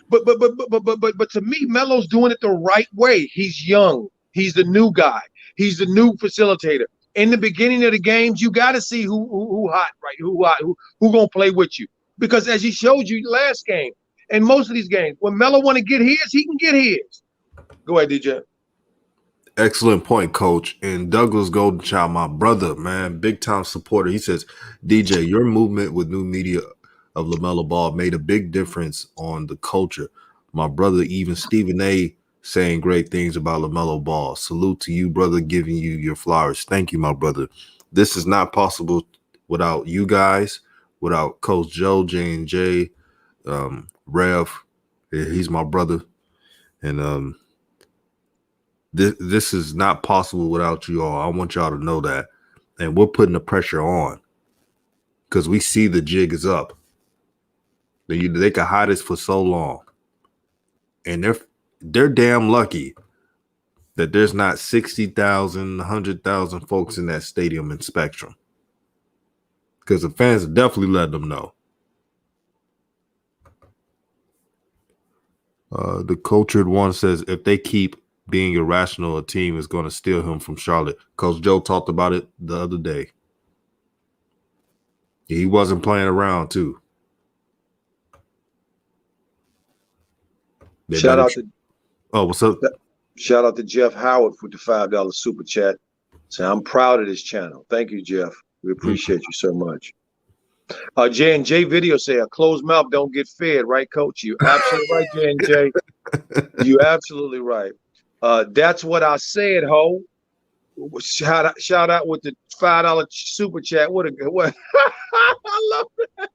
But to me, Melo's doing it the right way. He's young. He's the new guy. He's the new facilitator. In the beginning of the games, you got to see who hot, right? Who gonna play with you? Because as he showed you last game, and most of these games, when Melo want to get his, he can get his. Go ahead, DJ. Excellent point, Coach. And Douglas Goldenchild, my brother, man, big time supporter. He says, DJ, your movement with new media of LaMelo Ball made a big difference on the culture. My brother, even Stephen A, saying great things about LaMelo Ball. Salute to you, brother, giving you your flowers. Thank you, my brother. This is not possible without you guys, without Coach Joe, J&J, Rev. He's my brother. And this is not possible without you all. I want y'all to know that. And we're putting the pressure on because we see the jig is up. They can hide this for so long. And they're damn lucky that there's not 60,000, 100,000 folks in that stadium in Spectrum. Because the fans definitely let them know. The cultured one says if they keep being irrational, a team is going to steal him from Charlotte. Coach Joe talked about it the other day. He wasn't playing around too. Shout out to what's up? Shout out to Jeff Howard for the $5 super chat. Say I'm proud of this channel. Thank you, Jeff. We appreciate you so much. J&J video say a closed mouth don't get fed, right, Coach? You absolutely right, J&J. You absolutely right. That's what I said, ho. Shout out with the $5 super chat. What? I love that.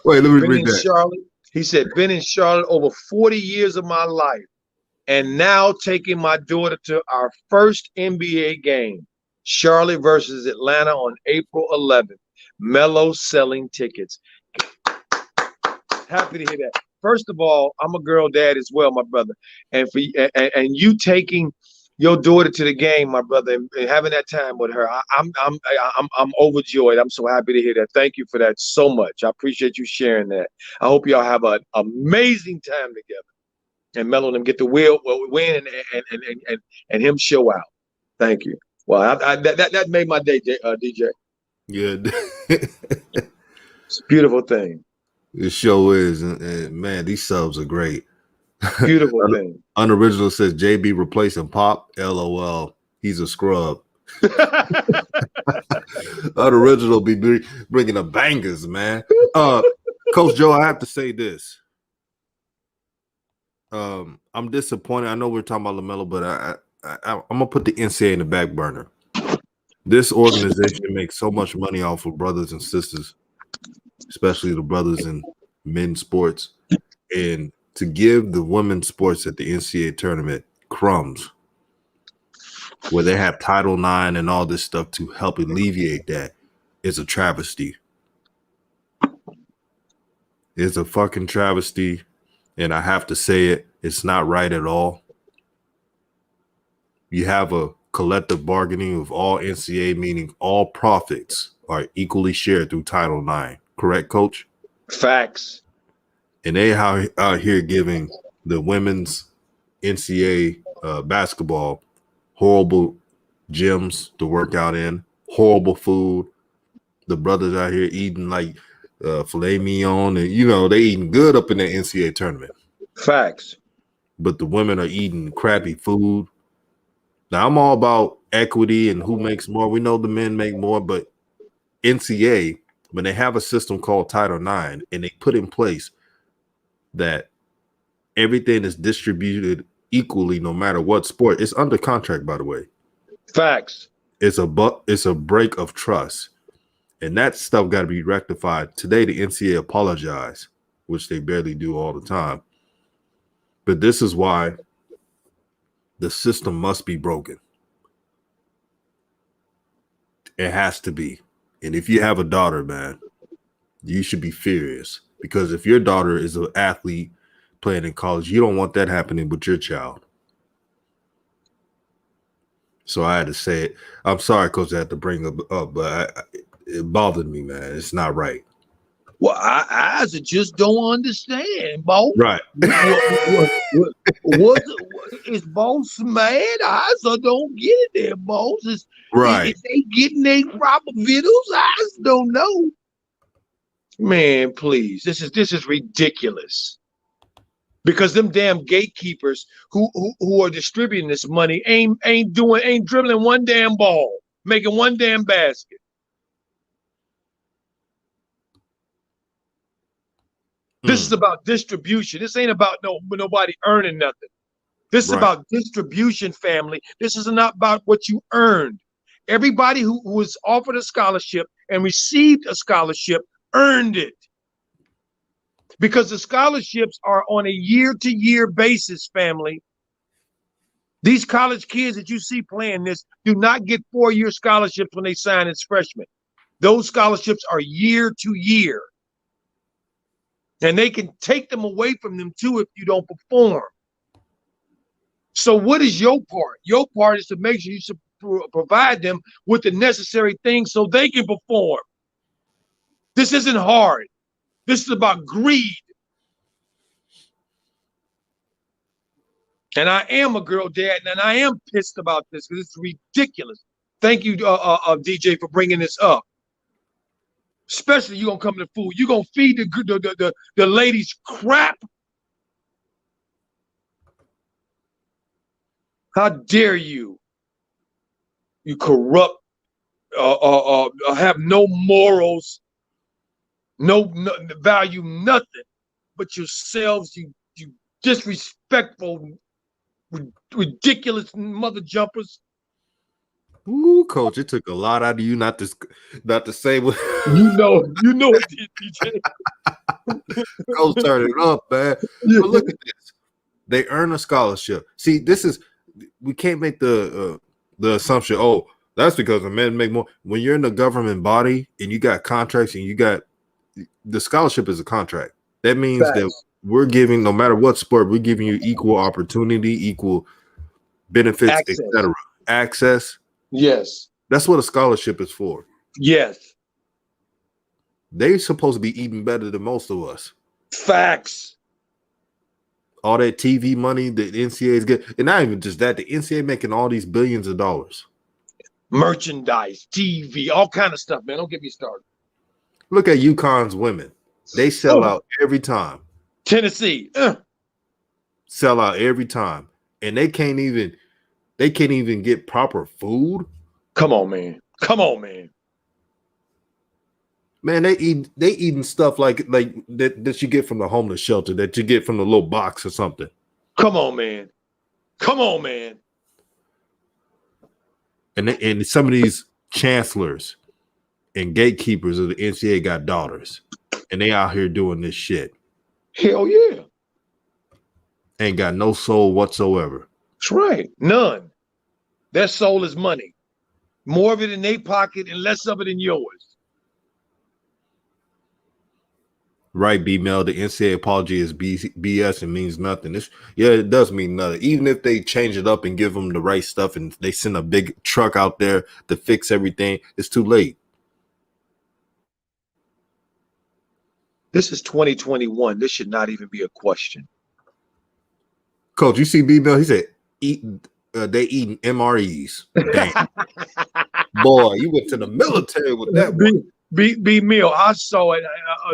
Wait, let me read that. Charlotte. He said, been in Charlotte over 40 years of my life, and now taking my daughter to our first NBA game. Charlotte versus Atlanta on April 11th. Melo selling tickets. Happy to hear that. First of all, I'm a girl dad as well, my brother, and for and you taking your daughter to the game, my brother, and having that time with her, I'm overjoyed. I'm so happy to hear that. Thank you for that so much. I appreciate you sharing that. I hope y'all have an amazing time together, and Melo and them get the win and him show out. Thank you. Well, that made my day, DJ. Yeah, It's a beautiful thing. it show is, and man, these subs are great. Beautiful thing. Unoriginal says JB replacing Pop. LOL. He's a scrub. Unoriginal be bringing the bangers, man. Coach Joe, I have to say this. I'm disappointed. I know we're talking about Lamelo, but I'm gonna put the NCAA in the back burner. This organization makes so much money off of brothers and sisters, especially the brothers in men's sports, and to give the women's sports at the NCAA tournament crumbs, where they have Title IX and all this stuff to help alleviate that, is a travesty. It's a fucking travesty, and I have to say it. It's not right at all. You have a collective bargaining of all NCAA, meaning all profits are equally shared through Title IX. Correct, Coach? Facts. And they out here giving the women's NCAA basketball horrible gyms to work out in, horrible food. The brothers out here eating like filet mignon, and they eating good up in the NCAA tournament. Facts. But the women are eating crappy food. Now, I'm all about equity and who makes more. We know the men make more, but NCAA, when they have a system called Title IX and they put in place that everything is distributed equally no matter what sport, it's under contract, by the way. Facts. It's a break of trust. And that stuff got to be rectified. Today, the NCAA apologized, which they barely do all the time. But this is why the system must be broken. It has to be. And if you have a daughter, man, you should be furious. Because if your daughter is an athlete playing in college, you don't want that happening with your child. So I had to say it. I'm sorry, Coach, I had to bring it up, but it bothered me, man. It's not right. Well, I just don't understand, boss. Right. What is boss mad? I just don't get it there, boss. Right. If they getting their proper videos, I just don't know. Man, please. This is ridiculous. Because them damn gatekeepers who are distributing this money ain't dribbling one damn ball, making one damn basket. This is about distribution. This ain't about nobody earning nothing. This is about distribution, family. This is not about what you earned. Everybody who was offered a scholarship and received a scholarship earned it. Because the scholarships are on a year-to-year basis, family. These college kids that you see playing this do not get 4-year scholarships when they sign as freshmen. Those scholarships are year-to-year. And they can take them away from them too if you don't perform. So what is your part? Your part is to make sure you provide them with the necessary things so they can perform. This isn't hard. This is about greed. And I am a girl dad, and I am pissed about this because it's ridiculous. Thank you, DJ, for bringing this up. Especially you gonna come to the food. You gonna feed the ladies crap. How dare you? You corrupt, have no morals, no value, nothing but yourselves. You disrespectful, ridiculous mother jumpers. Ooh, Coach, it took a lot out of you not to say what you know it did, DJ. Coach, turn it up, man. Yeah. But look at this. They earn a scholarship. See, we can't make the assumption, That's because the men make more. When you're in the government body and you got contracts and you got the scholarship is a contract. That means that we're giving, no matter what sport, we're giving you equal opportunity, equal benefits, etc. Access. Yes. That's what a scholarship is for. Yes. They're supposed to be eating better than most of us. Facts. All that TV money that NCAA is getting, and not even just that, the NCAA making all these billions of dollars. Merchandise, TV, all kind of stuff, man. Don't get me started. Look at UConn's women. They sell out every time. Tennessee. Sell out every time. And they can't even get proper food. Come on, man. Come on, man. Man, they eating stuff like that you get from the homeless shelter, that you get from the little box or something. Come on, man. Come on, man. And some of these chancellors and gatekeepers of the NCAA got daughters, and they out here doing this shit. Hell yeah. Ain't got no soul whatsoever. That's right. None. Their soul is money. More of it in their pocket and less of it in yours. Right, B-Mel, the NCAA apology is BS and means nothing. It does mean nothing. Even if they change it up and give them the right stuff and they send a big truck out there to fix everything, it's too late. This is 2021. This should not even be a question. Coach, you see B-Mel? He said, they eating MREs. Damn. Boy, you went to the military with that one. B Mill, I saw it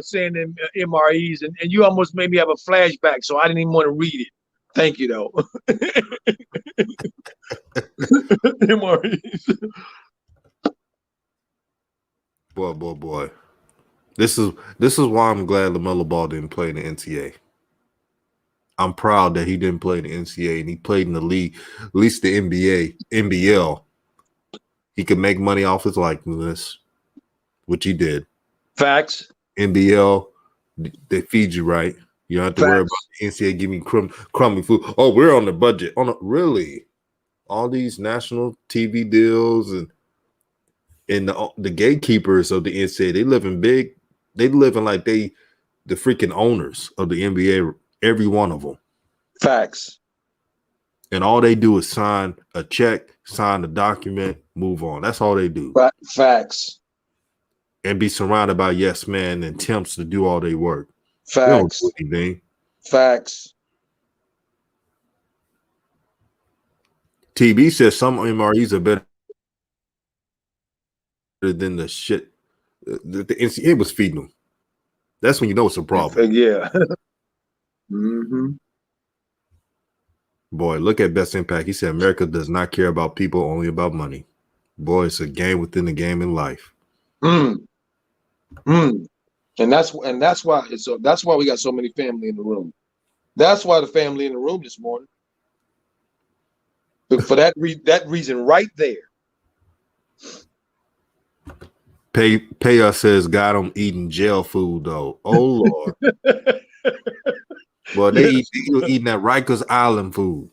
saying in MREs, and you almost made me have a flashback, so I didn't even want to read it. Thank you, though. MREs. Boy. This is why I'm glad LaMelo Ball didn't play in the NCAA. I'm proud that he didn't play in the NCAA and he played in the league, at least the NBL. He could make money off his likeness, which he did. Facts. NBL, they feed you right. You don't have to worry about the NCAA giving crummy food. Oh, we're on the budget. Really? All these national TV deals and the gatekeepers of the NCAA, they living big. They living like they the freaking owners of the NBA, every one of them. Facts. And all they do is sign a check, sign a document, move on. That's all they do. Facts. And be surrounded by yes men and temps to do all their work. Facts. They don't do anything. Facts. TB says some MREs are better than the shit the NCAA was feeding them. That's when you know it's a problem. Yeah. Mm-hmm. Boy, look at Best Impact. He said America does not care about people, only about money. Boy, it's a game within the game in life. And that's why that's why we got so many family in the room. That's why the family in the room this morning. For that reason right there. Pay us says got them eating jail food though. Oh Lord. Well, they eating that Rikers Island food.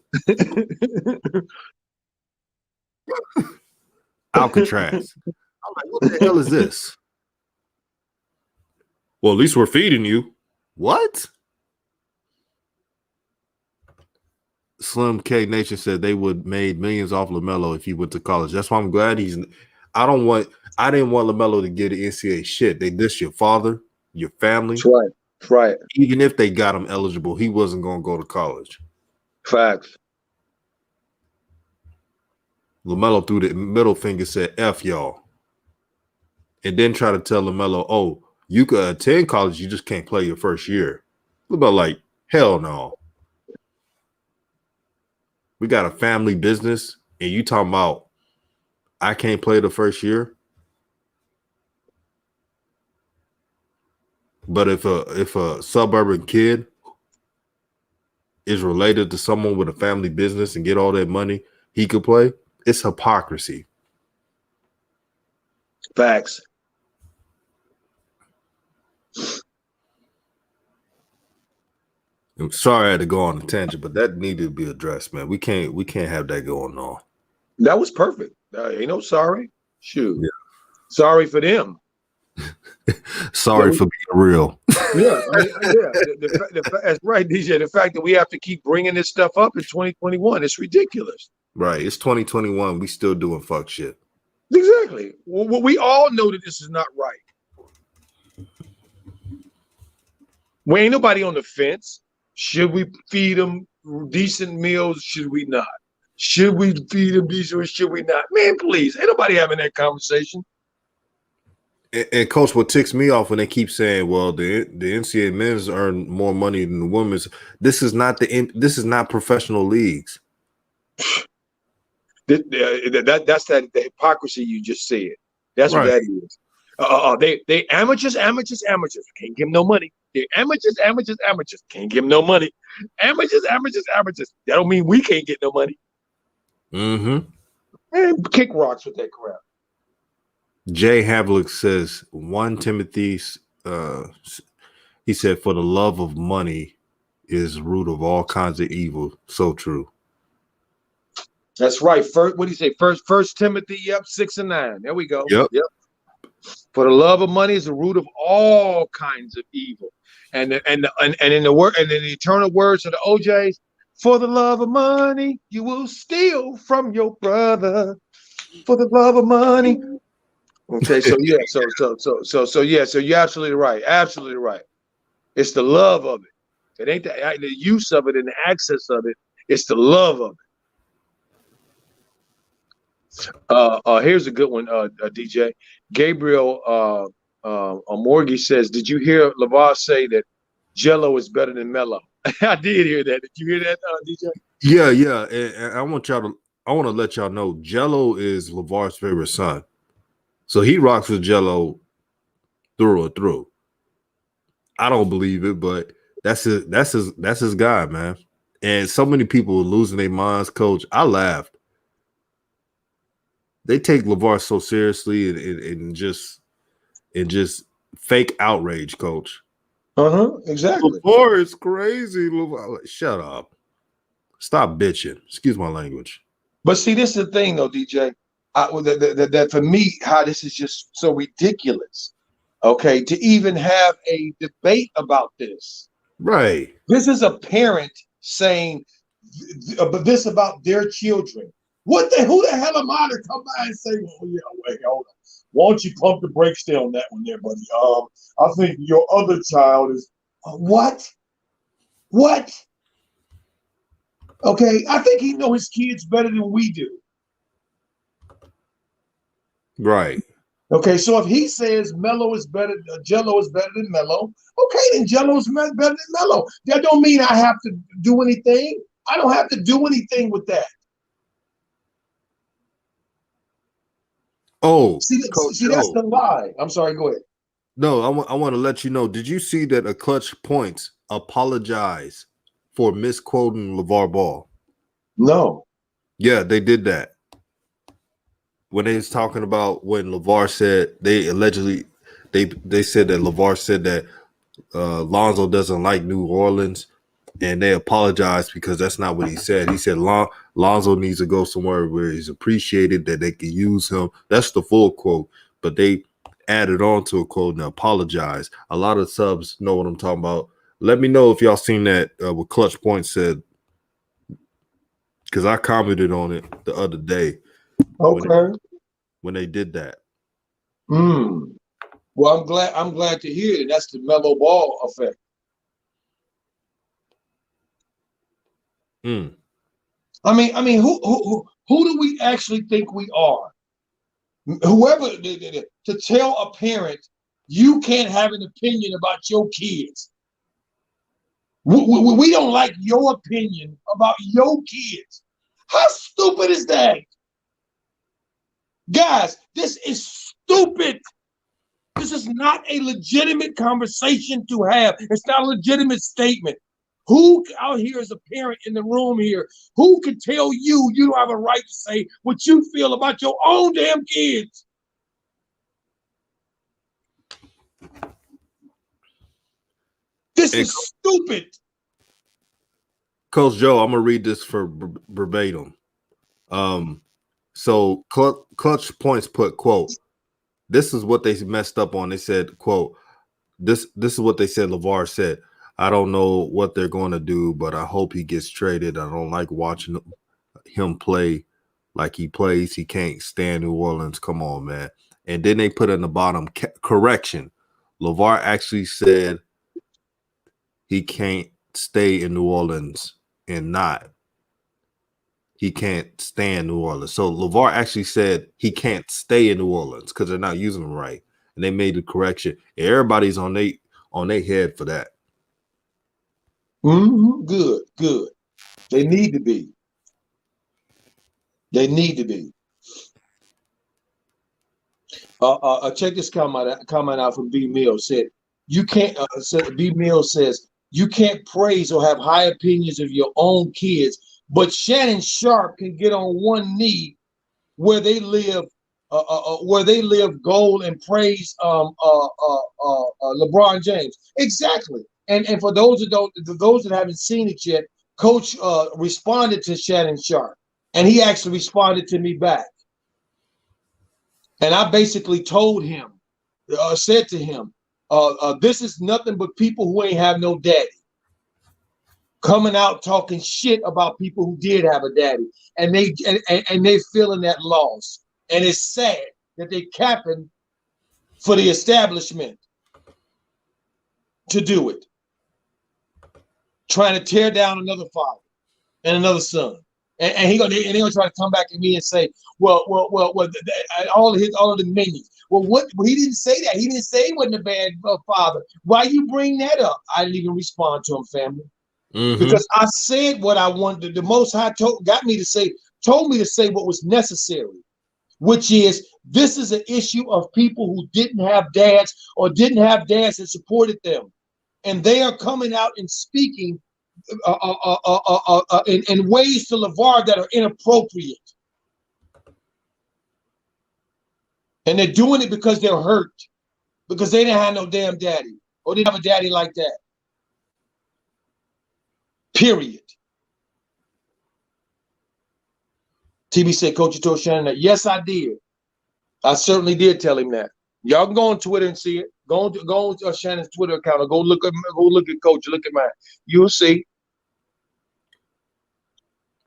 Alcatraz. I'm like, what the hell is this? Well, at least we're feeding you. What? Slim K Nation said they would made millions off LaMelo if he went to college. That's why I'm glad I didn't want LaMelo to get the NCAA shit. They diss your father, your family. That's right. That's right. Even if they got him eligible, he wasn't going to go to college. Facts. LaMelo threw the middle finger, said F y'all. And then try to tell LaMelo, oh, you could attend college, you just can't play your first year. LaMelo like, hell no. We got a family business, and you talking about I can't play the first year? But if a suburban kid is related to someone with a family business and get all that money, he could play. It's hypocrisy. Facts. I'm sorry I had to go on a tangent, but that needed to be addressed, man. We can't have that going on. That was perfect. Ain't no sorry. Shoot. Yeah. Sorry for them. Sorry for being real. Yeah, I mean, yeah. That's right, DJ. The fact that we have to keep bringing this stuff up in 2021, it's ridiculous. Right. It's 2021. We still doing fuck shit. Exactly. Well, we all know that this is not right. We ain't nobody on the fence. Should we feed them decent meals? Should we not? Should we feed them decent or should we not? Man, please. Ain't nobody having that conversation. And Coach, what ticks me off when they keep saying, "Well, the NCAA men's earn more money than the women's." This is not professional leagues. That's the hypocrisy you just said. That's right. What that is. They amateurs. Can't give them no money. They're amateurs. Can't give them no money. Amateurs. That don't mean we can't get no money. Mm-hmm. Man, kick rocks with that crap. Jay Havlick says 1 Timothy, he said, "For the love of money is the root of all kinds of evil." So true. That's right. What do you say? First Timothy, 6 and 9. There we go. Yep. For the love of money is the root of all kinds of evil. And in the eternal words of the OJs, for the love of money, you will steal from your brother. For the love of money. Okay, so yeah, so you're absolutely right. Absolutely right. It's the love of it. It ain't the use of it and the access of it. It's the love of it. Here's a good one, DJ. Gabriel Morgie says, "Did you hear LaVar say that Jello is better than Melo?" I did hear that. Did you hear that, DJ? Yeah. And I want to let y'all know, Jello is LaVar's favorite son. So he rocks with Jello through and through. I don't believe it, but that's his guy, man. And so many people are losing their minds, Coach. I laughed. They take LaVar so seriously and just fake outrage, Coach. Exactly. LaVar is crazy. LaVar, shut up. Stop bitching. Excuse my language. But see, this is the thing, though, DJ. That for me, how this is just so ridiculous. Okay, to even have a debate about this. Right. This is a parent saying this about their children. Who the hell am I to come by and say, well, yeah, wait, hold on. Why don't you pump the brakes there on that one there, buddy? I think your other child is what? What? Okay, I think he knows his kids better than we do. Right. Okay, so if he says Jello is better than Melo, okay, then Jello is better than Melo. That don't mean I have to do anything. I don't have to do anything with that. Oh, see, that's the lie. I'm sorry, go ahead. No, I want to let you know. Did you see that a Clutch Points apologized for misquoting LaVar Ball? No. Yeah, they did that. When they was talking about when LaVar said they allegedly they said that LaVar said that Lonzo doesn't like New Orleans, and they apologized because that's not what he said. He said Lonzo needs to go somewhere where he's appreciated, that they can use him. That's the full quote, but they added on to a quote and apologized. A lot of subs know what I'm talking about. Let me know if y'all seen that what Clutch Point said, because I commented on it the other day. Okay. When they did that. Well, I'm glad to hear it. That's the Melo Ball effect. I mean, who do we actually think we are? Whoever to tell a parent you can't have an opinion about your kids. We don't like your opinion about your kids. How stupid is that? Guys, this is stupid. This is not a legitimate conversation to have. It's not a legitimate statement. Who out here is a parent in the room here? Who can tell you don't have a right to say what you feel about your own damn kids? This is stupid. Coach Joe, I'm gonna read this for verbatim. So Clutch Points put, quote, this is what they messed up on. They said, quote, this is what they said. LaVar said, I don't know what they're going to do, but I hope he gets traded. I don't like watching him play like he plays. He can't stand New Orleans. Come on, man. And then they put in the bottom, correction. LaVar actually said he can't stay in New Orleans and not. He can't stand New Orleans. So LaVar actually said he can't stay in New Orleans because they're not using him right. And they made the correction. Everybody's on their head for that. Good, good. They need to be. They need to be. Check this comment out from B Mills. Said you can't. B Mills says you can't praise or have high opinions of your own kids, but Shannon Sharpe can get on one knee where they live goal and praise LeBron James. Exactly. And for those that haven't seen it yet, Coach responded to Shannon Sharpe, and he actually responded to me back. And I basically told him, said to him, this is nothing but people who ain't have no daddy coming out talking shit about people who did have a daddy, and they feeling that loss. And it's sad that they capping for the establishment to do it, trying to tear down another father and another son. And they're gonna try to come back at me and say, well, all of the minions. Well, he didn't say that. He didn't say he wasn't a bad father. Why you bring that up? I didn't even respond to him, family, because I said what I wanted. The Most High told me to say what was necessary, which is this is an issue of people who didn't have dads or didn't have dads that supported them, and they are coming out and speaking in ways to LaVar that are inappropriate. And they're doing it because they're hurt, because they didn't have no damn daddy, or didn't have a daddy like that. Period. TB said, Coach, you told Shannon that. Yes, I did. I certainly did tell him that. Y'all can go on Twitter and see it. Go on Shannon's Twitter account, or go look at Coach. Look at mine. You'll see.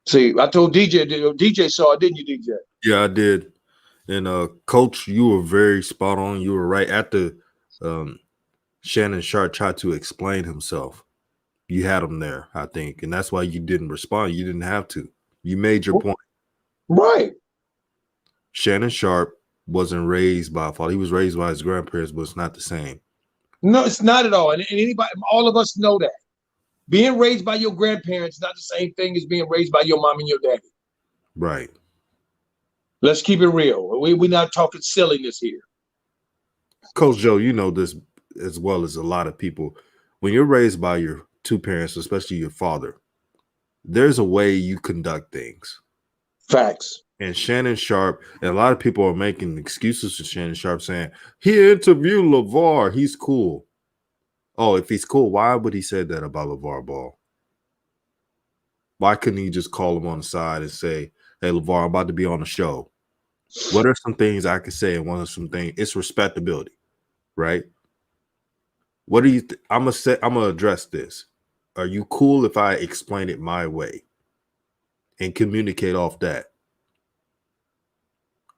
See, I told DJ saw it, didn't you, DJ? Yeah, I did. And Coach, you were very spot on. You were right. After Shannon Sharpe tried to explain himself, you had him there, I think. And that's why you didn't respond. You didn't have to. You made your point. Right. Shannon Sharpe wasn't raised by a father. He was raised by his grandparents, but it's not the same. No, it's not at all. And anybody, all of us know that. Being raised by your grandparents is not the same thing as being raised by your mom and your daddy. Right. Let's keep it real. We're not talking silliness here. Coach Joe, you know this as well as a lot of people. When you're raised by your two parents, especially your father, there's a way you conduct things. Facts. And Shannon Sharpe, and a lot of people are making excuses for Shannon Sharpe, saying he interviewed LaVar. He's cool. Oh, if he's cool, why would he say that about LaVar Ball? Why couldn't he just call him on the side and say, hey, LaVar, I'm about to be on the show. What are some things I could say? And one of some things, it's respectability, right? What do you I'm gonna address this. Are you cool if I explain it my way and communicate off that?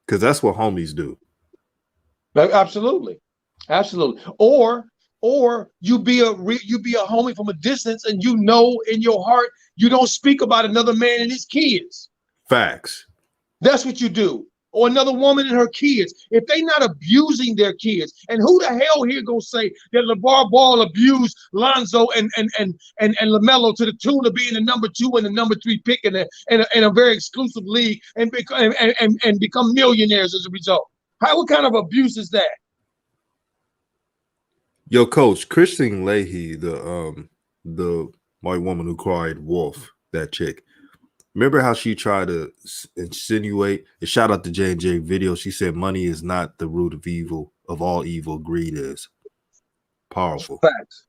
Because that's what homies do. Absolutely. Or you be a homie from a distance, and you know in your heart you don't speak about another man and his kids. Facts. That's what you do. Or another woman and her kids. If they not abusing their kids, and who the hell here gonna say that LaVar Ball abused Lonzo and Lamelo to the tune of being the number 2 and the number 3 pick in a very exclusive league and become millionaires as a result? What kind of abuse is that? Yo, Coach, Christine Leahy, the white woman who cried wolf, that chick. Remember how she tried to insinuate, and shout out to J&J video, she said money is not the root of evil, of all evil, greed is. Powerful. Facts.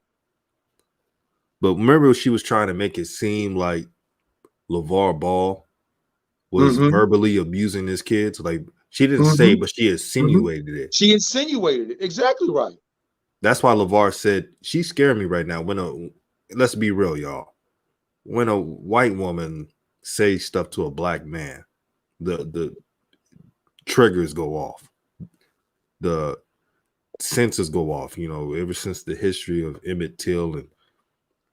But remember she was trying to make it seem like LaVar Ball was verbally abusing his kids. Like she didn't say, but she insinuated it. She insinuated it. Exactly right. That's why LaVar said she scared me right now. Let's be real, y'all. When a white woman says stuff to a black man, the triggers go off. The senses go off. You know, ever since the history of Emmett Till and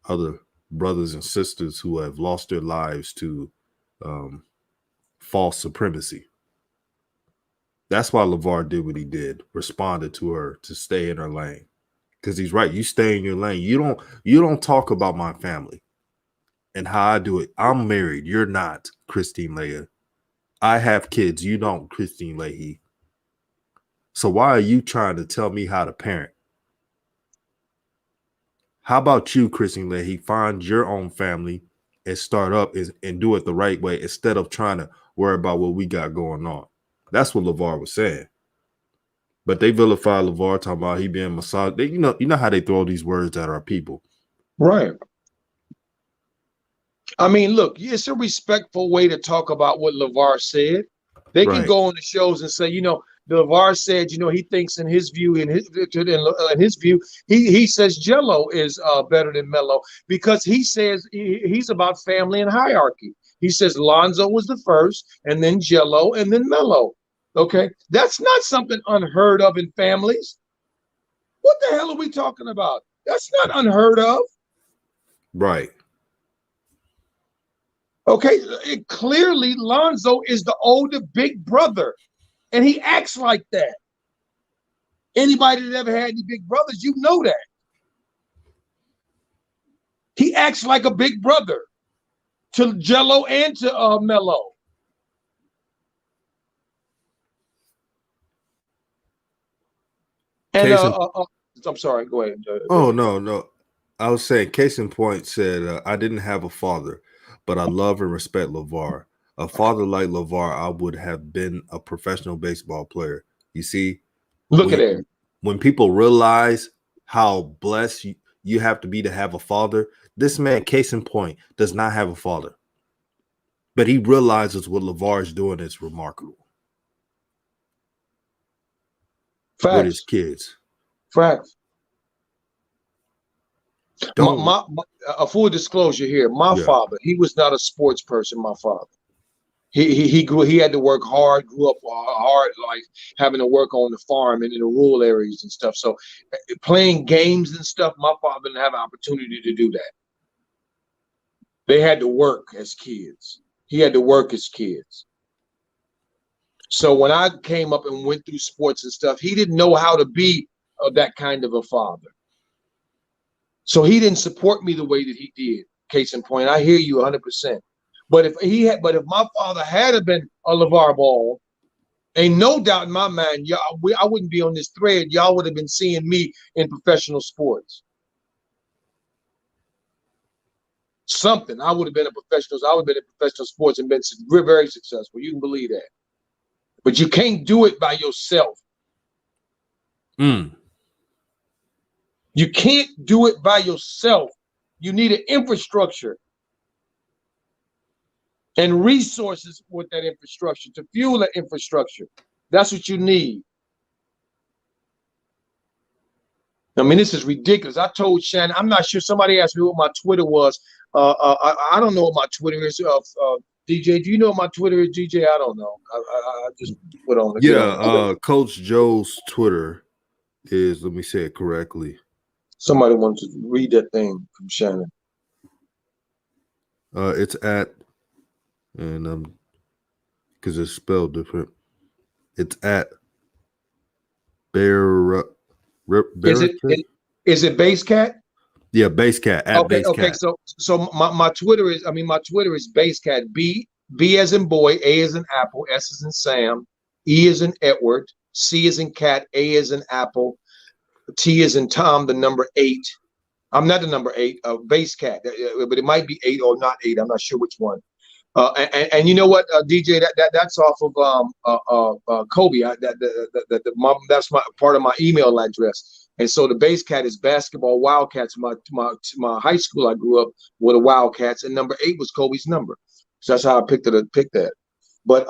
other brothers and sisters who have lost their lives to false supremacy. That's why LaVar did what he did, responded to her to stay in her lane. Because he's right. You stay in your lane. You don't talk about my family and how I do it. I'm married. You're not, Christine Leah. I have kids. You don't, Christine Leahy. So why are you trying to tell me how to parent? How about you, Christine Leahy? Find your own family and start up and do it the right way instead of trying to worry about what we got going on. That's what LaVar was saying. But they vilify LaVar, talking about he being massaged. You know how they throw these words at our people. Right. I mean, look, it's a respectful way to talk about what LaVar said. They can go on the shows and say, LaVar said, he thinks in his view, he says Jello is better than Melo because he says he's about family and hierarchy. He says Lonzo was the first, and then Jello, and then Melo. Okay, that's not something unheard of in families. What the hell are we talking about? That's not unheard of. Right. Okay, clearly Lonzo is the older big brother, and he acts like that. Anybody that ever had any big brothers, you know that. He acts like a big brother to Jello and to Melo. And I'm sorry, go ahead. No. I was saying, case in point said, I didn't have a father, but I love and respect LaVar. A father like LaVar, I would have been a professional baseball player. You see? Look at it. When people realize how blessed you have to be to have a father, this man, case in point, does not have a father. But he realizes what LaVar is doing is remarkable. Facts. With his kids. Facts. A full disclosure here. My father, he was not a sports person, my father. He had to work hard, grew up hard, like having to work on the farm and in the rural areas and stuff. So playing games and stuff, my father didn't have an opportunity to do that. They had to work as kids. He had to work as kids. So when I came up and went through sports and stuff, he didn't know how to be that kind of a father. So he didn't support me the way that he did. Case in point, I hear you 100%. But if my father had been a LaVar Ball, ain't no doubt in my mind, I wouldn't be on this thread. Y'all would have been seeing me in professional sports. Something. I would have been a professional. I would have been in professional sports and been very successful. You can believe that. But you can't do it by yourself. You can't do it by yourself. You need an infrastructure and resources with that infrastructure to fuel that infrastructure. That's what you need. I mean, this is ridiculous. I told Shannon, I'm not sure. Somebody asked me what my Twitter was. I don't know what my Twitter is. DJ, do you know what my Twitter is, DJ? I don't know. I just put on it. Yeah, Coach Joe's Twitter is, let me say it correctly. Somebody wants to read that thing from Shannon. It's at, and because it's spelled different. It's at Bear. Is it Base Cat? Yeah, Base Cat. At okay. Base Okay. Cat. So my Twitter is Base Cat. B as in boy, A as in apple, S as in Sam, E as in Edward, C as in cat, A as in apple, T as in Tom, the number 8. I'm not the number 8, Base Cat, but it might be 8 or not 8. I'm not sure which one. And you know what, DJ, that's off of Kobe. That's my part of my email address. And so the Base Cat is basketball Wildcats. My high school I grew up with the Wildcats, and number 8 was Kobe's number. So that's how I picked that. But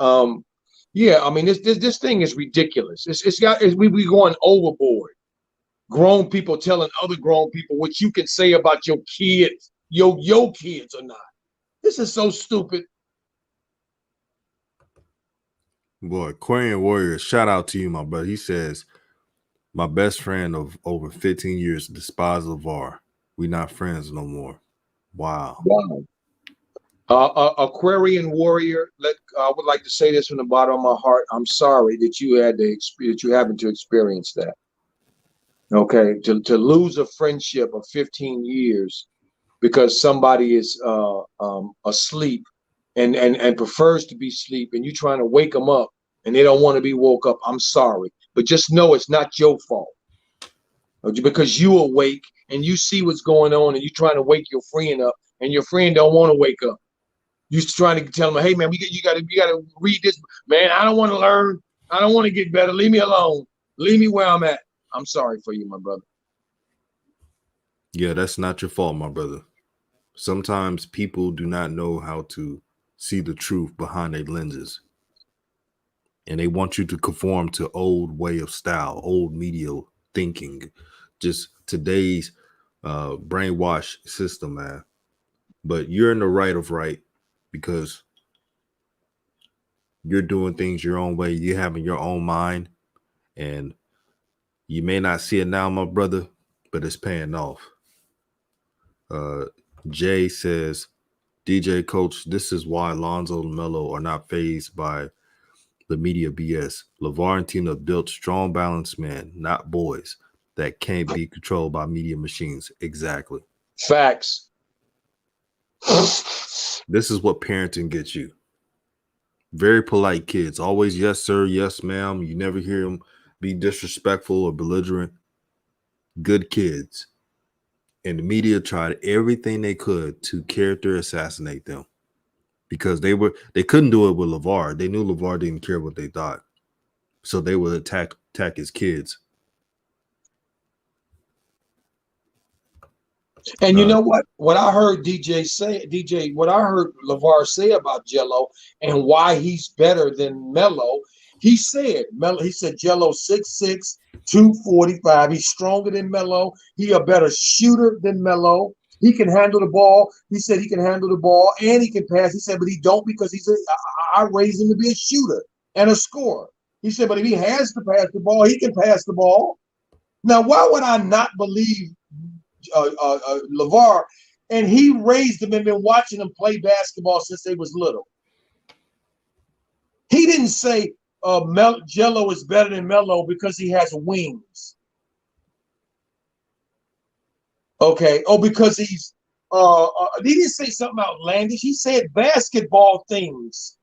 yeah, I mean this thing is ridiculous. We going overboard. Grown people telling other grown people what you can say about your kids, your kids or not. This is so stupid. Boy, Aquarian Warrior, shout out to you, my brother. He says, my best friend of over 15 years despised LaVar. We not friends no more. Wow. Wow. Aquarian Warrior, I would like to say this from the bottom of my heart. I'm sorry that you had that you having to experience that. Okay, to lose a friendship of 15 years because somebody is asleep and prefers to be asleep, and you trying to wake them up and they don't want to be woke up. I'm sorry, but just know it's not your fault. Because you awake and you see what's going on and you trying to wake your friend up and your friend don't want to wake up. You trying to tell them, hey man, you gotta read this. Man, I don't want to learn. I don't want to get better. Leave me alone. Leave me where I'm at. I'm sorry for you, my brother. Yeah, that's not your fault, my brother. Sometimes people do not know how to see the truth behind their lenses. And they want you to conform to old way of style, old media thinking, just today's brainwash system, man. But you're in the right of right because you're doing things your own way. You're having your own mind, and you may not see it now, my brother, but it's paying off. Jay says, DJ Coach, this is why Lonzo and Lamelo are not fazed by the media BS. LaVar and Tina built strong, balanced men, not boys that can't be controlled by media machines. Exactly. Facts. This is what parenting gets you. Very polite kids. Always yes, sir, yes, ma'am. You never hear them be disrespectful or belligerent. Good kids. And the media tried everything they could to character assassinate them because they couldn't do it with LaVar. They knew LaVar didn't care what they thought. So they would attack his kids. And you know what? What I heard what I heard LaVar say about Jello and why he's better than Melo, he said Jello 6'6", 245. He's stronger than Melo. He a better shooter than Melo. He can handle the ball. He said he can handle the ball and he can pass. He said, but he don't because I raised him to be a shooter and a scorer. He said, but if he has to pass the ball, he can pass the ball. Now, why would I not believe LaVar? And he raised them and been watching them play basketball since they was little. He didn't say Jello is better than Melo because he has wings. Okay. Oh, because he's he didn't say something outlandish. He said basketball things.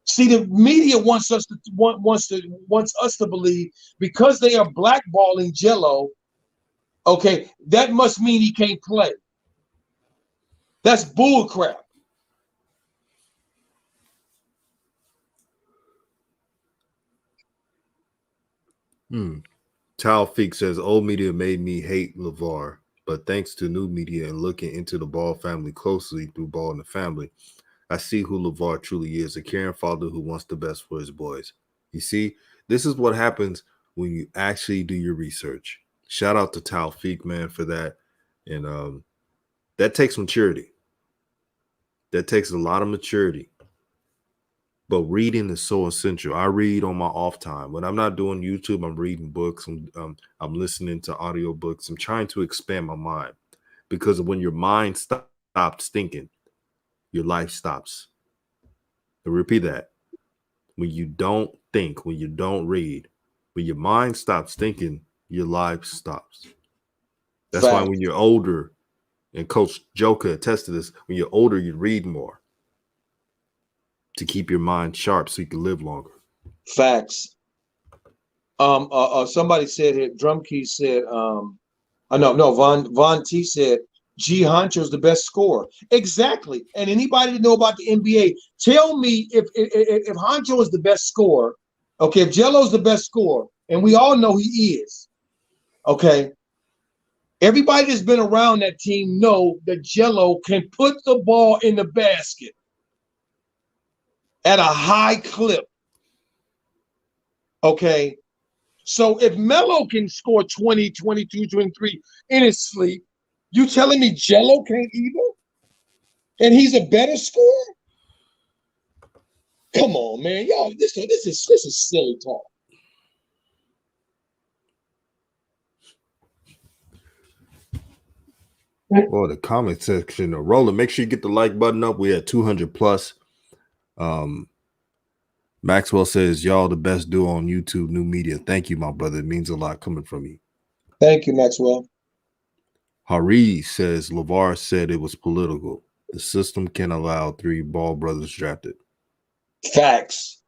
See, the media wants us to believe because they are blackballing Jello. Okay, that must mean he can't play. That's bullcrap. Taufik says, old media made me hate LaVar, but thanks to new media and looking into the Ball family closely through Ball and the Family, I see who LaVar truly is, a caring father who wants the best for his boys. You see, this is what happens when you actually do your research. Shout out to Taufik, man, for that. And that takes maturity. That takes a lot of maturity. But reading is so essential. I read on my off time. When I'm not doing YouTube, I'm reading books. I'm listening to audiobooks. I'm trying to expand my mind. Because when your mind stops thinking, your life stops. I repeat that. When you don't think, when you don't read, when your mind stops thinking, your life stops. That's why when you're older, and Coach Joe could attest to this, when you're older, you read more to keep your mind sharp so you can live longer. Facts. Somebody said here, Drumkey said, Von T said, G Honcho's the best scorer. Exactly. And anybody that know about the NBA, tell me if Honcho is the best scorer, okay, if Jello's the best scorer, and we all know he is, okay, Everybody that's been around that team know that Jello can put the ball in the basket at a high clip. Okay. So if Melo can score 20, 22, 23 in his sleep, you telling me Jello can't either? And he's a better scorer? Come on, man. Y'all, this is silly talk. Well, the comment section are rolling. Make sure you get the like button up. We at 200 plus. Maxwell says, y'all the best duo on YouTube, new media. Thank you, my brother. It means a lot coming from you. Thank you, Maxwell. Hari says, LaVar said it was political. The system can allow 3 Ball brothers drafted. Facts.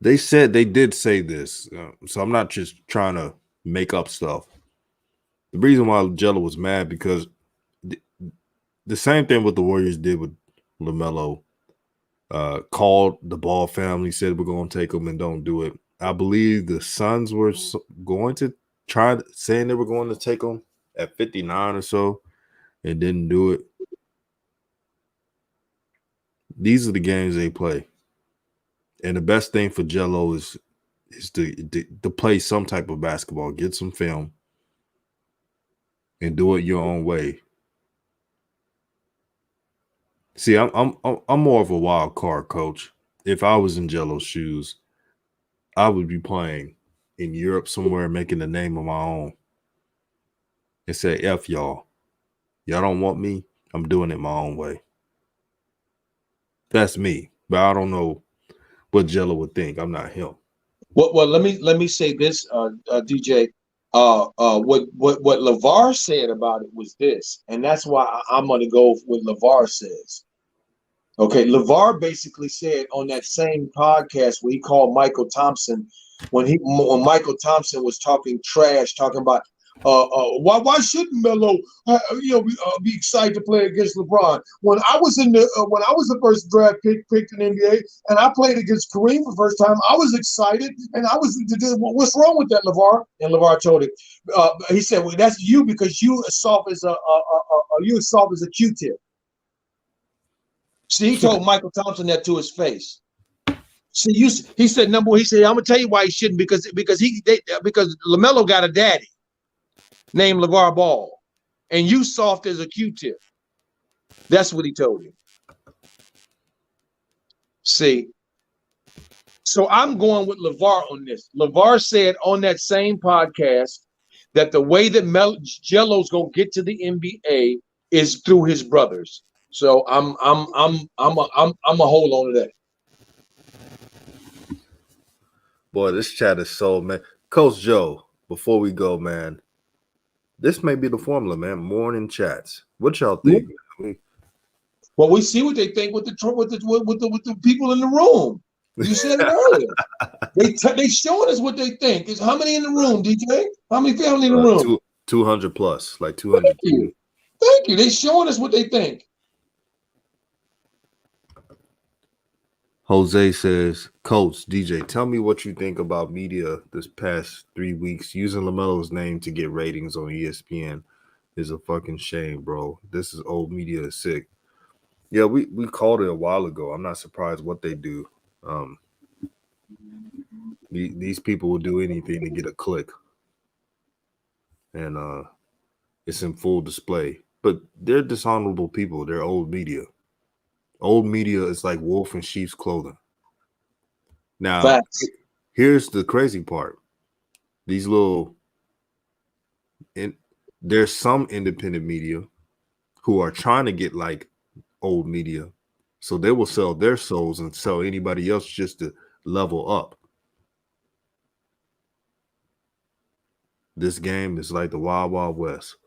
They did say this. So I'm not just trying to make up stuff. The reason why Jello was mad because the same thing what the Warriors did with Lamelo. Called the Ball family, said we're going to take them and don't do it. I believe the Suns were going to try, saying they were going to take them at 59 or so and didn't do it. These are the games they play. And the best thing for Jello is to play some type of basketball, get some film, and do it your own way. See, I'm more of a wild card coach. If I was in Jello's shoes, I would be playing in Europe somewhere, making a name of my own, and say, F y'all. Y'all don't want me? I'm doing it my own way. That's me. But I don't know what Jello would think. I'm not him. Well, let me say this, DJ. What LaVar said about it was this, and that's why I'm going to go with LaVar says. Okay, LaVar basically said on that same podcast where he called Michael Thompson when Michael Thompson was talking trash, talking about why shouldn't Melo be excited to play against LeBron? When I was the first draft picked in the NBA and I played against Kareem for the first time, I was excited and I was what's wrong with that, LaVar? And LaVar told him, he said, well, that's you because you as soft as a Q-tip. See, he told Michael Thompson that to his face. See, he said, number one, he said, I'm gonna tell you why he shouldn't because LaMelo got a daddy named LaVar Ball, and you soft as a Q-tip. That's what he told him. See, so I'm going with LaVar on this. LaVar said on that same podcast that the way that Jello's gonna get to the NBA is through his brothers. So I'm a hold on to that. Boy, this chat is so, man. Coach Joe, before we go, man, this may be the formula, man. Morning chats. What y'all think? Well, we see what they think with the people in the room. You said it earlier. They showing us what they think. Is how many in the room, DJ? How many family in the room? 200 plus, like 200. Thank you. They showing us what they think. Jose says, Coach, DJ, tell me what you think about media this past 3 weeks. Using LaMelo's name to get ratings on ESPN is a fucking shame, bro. This is old media is sick. Yeah, we called it a while ago. I'm not surprised what they do. These people will do anything to get a click. And it's in full display. But they're dishonorable people. They're old media. Old media is like wolf in sheep's clothing. Now, here's the crazy part. There's some independent media who are trying to get like old media. So they will sell their souls and sell anybody else just to level up. This game is like the Wild Wild West.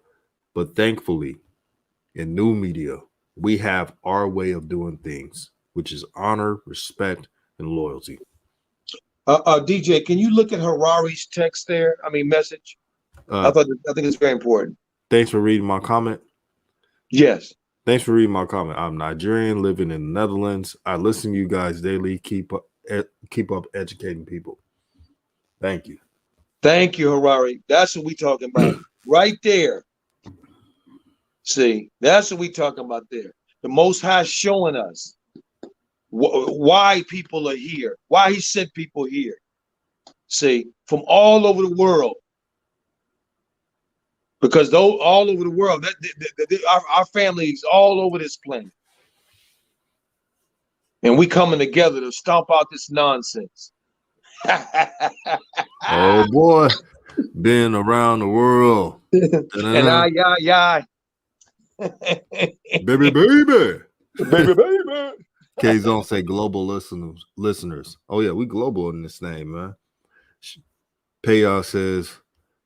But thankfully, in new media, we have our way of doing things, which is honor, respect, and loyalty. DJ, can you look at Harari's text there? Message. I think it's very important. Thanks for reading my comment. Yes. Thanks for reading my comment. I'm Nigerian, living in the Netherlands. I listen to you guys daily. Keep up educating people. Thank you. Thank you, Harari. That's what we talking about. right there. See, that's what we talking about there. The Most High showing us why people are here, why he sent people here. See, from all over the world. Because though all over the world, our families all over this planet. And we coming together to stomp out this nonsense. Oh boy, been around the world. And I. Baby. Baby. K-Zone say global listeners. Oh yeah, we global in this name, man. Payoff says,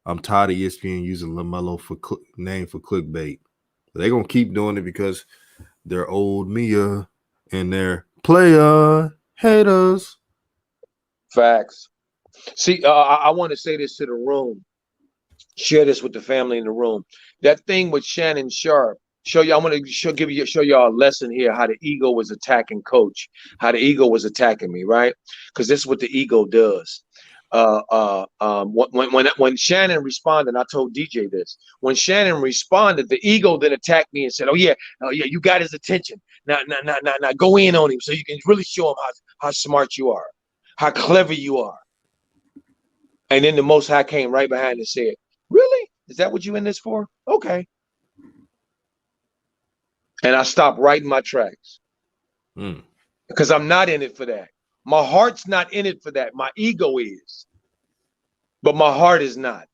I'm tired of ESPN using Lamelo for name for clickbait. They're gonna keep doing it because they're old Mia and they're player haters. Facts. See, I want to say this to the room. Share this with the family in the room. That thing with Shannon Sharpe. I'm going to show y'all a lesson here how the ego was attacking Coach, how the ego was attacking me, right? Because this is what the ego does. When Shannon responded, I told DJ this. When Shannon responded, the ego then attacked me and said, "Oh yeah, you got his attention. Now, go in on him so you can really show him how smart you are, how clever you are." And then the Most High came right behind and said, "Really? Is that what you in this for? Okay." And I stopped right in my tracks because I'm not in it for that. My heart's not in it for that. My ego is, but my heart is not.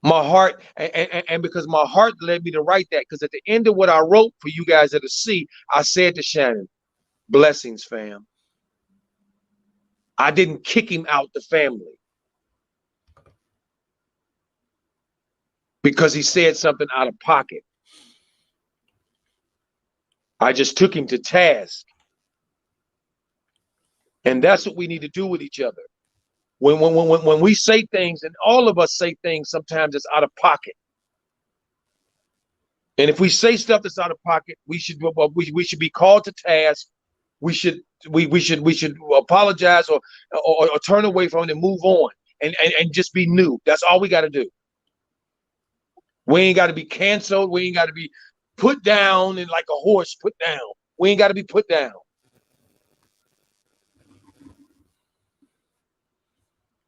My heart, and because my heart led me to write that, because at the end of what I wrote for you guys to see, I said to Shannon, "Blessings, fam." I didn't kick him out the family because he said something out of pocket. I just took him to task. And that's what we need to do with each other. When we say things, and all of us say things, sometimes it's out of pocket. And if we say stuff that's out of pocket, we should be called to task. We should apologize or turn away from it and move on and just be new. That's all we got to do. We ain't got to be canceled. We ain't got to be put down and like a horse put down. We ain't got to be put down.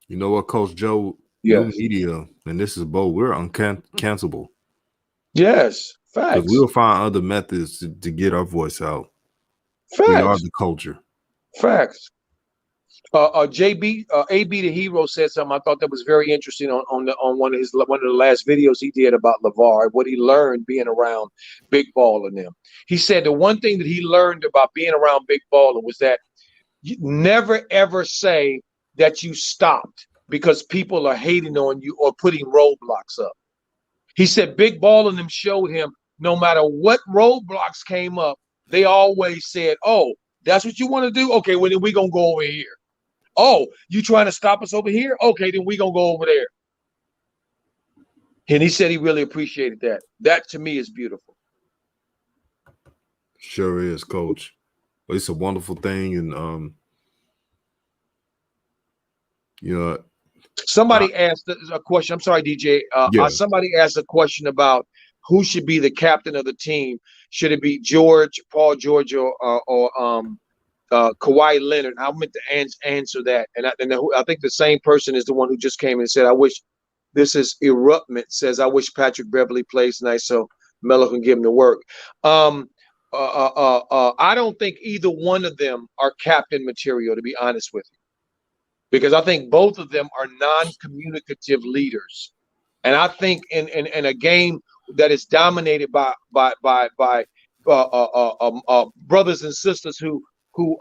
You know what, Coach Joe? Yes. New media, and this is bold. We're uncancelable. Yes, facts. We'll find other methods to get our voice out. Facts. We are the culture. Facts. AB the Hero said something I thought that was very interesting on one of the last videos he did about LaVar, what he learned being around Big Ball and them. He said the one thing that he learned about being around Big Baller was that you never ever say that you stopped because people are hating on you or putting roadblocks up. He said Big Ball and them showed him no matter what roadblocks came up, they always said, "Oh, that's what you want to do? Okay, well then we gonna go over here. Oh, you trying to stop us over here? Okay, then we gonna go over there." And he said he really appreciated that. That to me is beautiful. Sure is, Coach. It's a wonderful thing, and you know. Somebody asked a question. I'm sorry, DJ. Somebody asked a question about who should be the captain of the team. Should it be Paul George, or Kawhi Leonard? I meant to answer that, and I think the same person is the one who just came and said, "I wish." This is Eruptment says, "I wish Patrick Beverly plays nice so Melo can give him the work." I don't think either one of them are captain material, to be honest with you, because I think both of them are non-communicative leaders, and I think in a game that is dominated by brothers and sisters who we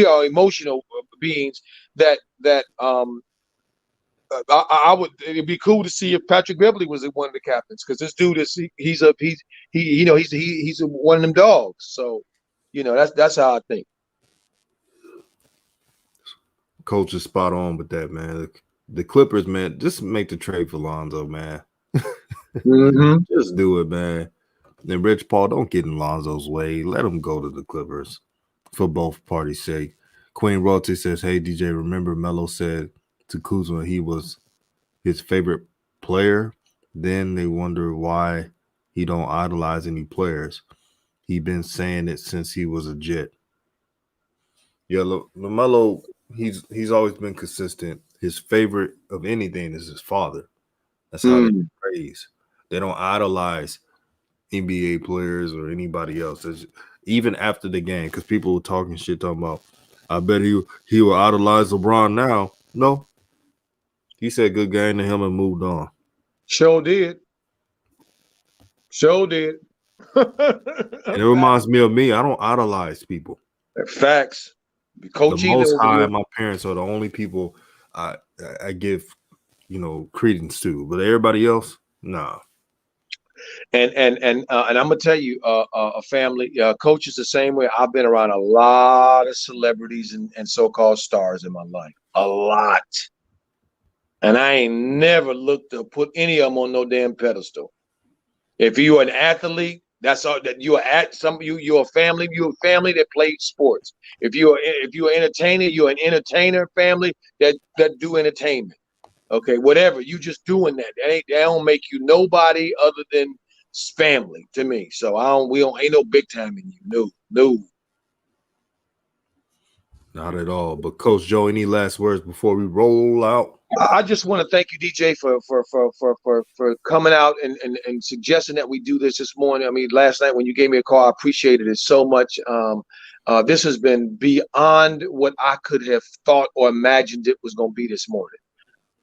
are emotional beings, it'd be cool to see if Patrick Beverly was one of the captains, because this dude is he's one of them dogs. So that's how I think. Coach is spot on with that, man. The Clippers, man, just make the trade for Lonzo, man. Just do it, man. And Rich Paul, don't get in Lonzo's way. Let him go to the Clippers for both parties' sake. Queen Royalty says, "Hey DJ, remember Melo said to Kuzma he was his favorite player, then they wonder why he don't idolize any players. He been saying it since he was a Jet. Yeah, LaMelo, he's always been consistent. His favorite of anything is his father. That's how they praise. They don't idolize NBA players or anybody else. Even after the game, because people were talking shit, talking about, I bet he will idolize LeBron now. No. He said good game to him and moved on. Sure did. And it reminds me of me. I don't idolize people. Facts. Coach the Most High and my parents are the only people I give, credence to. But everybody else, nah. And I'm gonna tell you, a family coach is the same way. I've been around a lot of celebrities and so-called stars in my life, a lot, and I ain't never looked to put any of them on no damn pedestal. If you're an athlete, that's all that you're at. You're a family. You're a family that plays sports. If you're an entertainer, you're an entertainer family that do entertainment. Okay, whatever. You just doing that. That don't make you nobody other than family to me. So ain't no big time in you. No. Not at all. But Coach Joe, any last words before we roll out? I just want to thank you, DJ, for coming out and suggesting that we do this morning. I mean, last night when you gave me a call, I appreciated it so much. This has been beyond what I could have thought or imagined it was going to be this morning.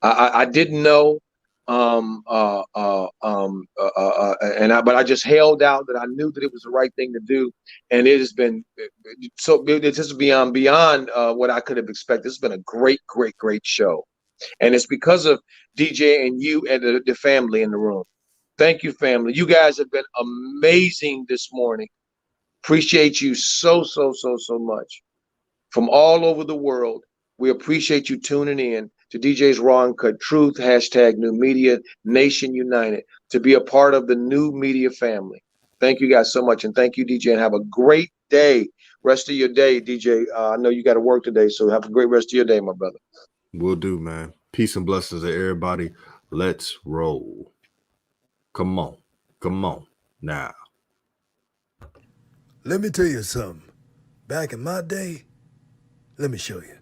I didn't know, but I just held out that I knew that it was the right thing to do, and it has been so. This is beyond what I could have expected. This has been a great show, and it's because of DJ and you and the family in the room. Thank you, family. You guys have been amazing this morning. Appreciate you so much from all over the world. We appreciate you tuning in to DJ's Raw and Cut Truth, #New Media, Nation United, to be a part of the new media family. Thank you guys so much. And thank you, DJ, and have a great day. Rest of your day, DJ. I know you got to work today, so have a great rest of your day, my brother. Will do, man. Peace and blessings to everybody. Let's roll. Come on now. Let me tell you something. Back in my day, let me show you.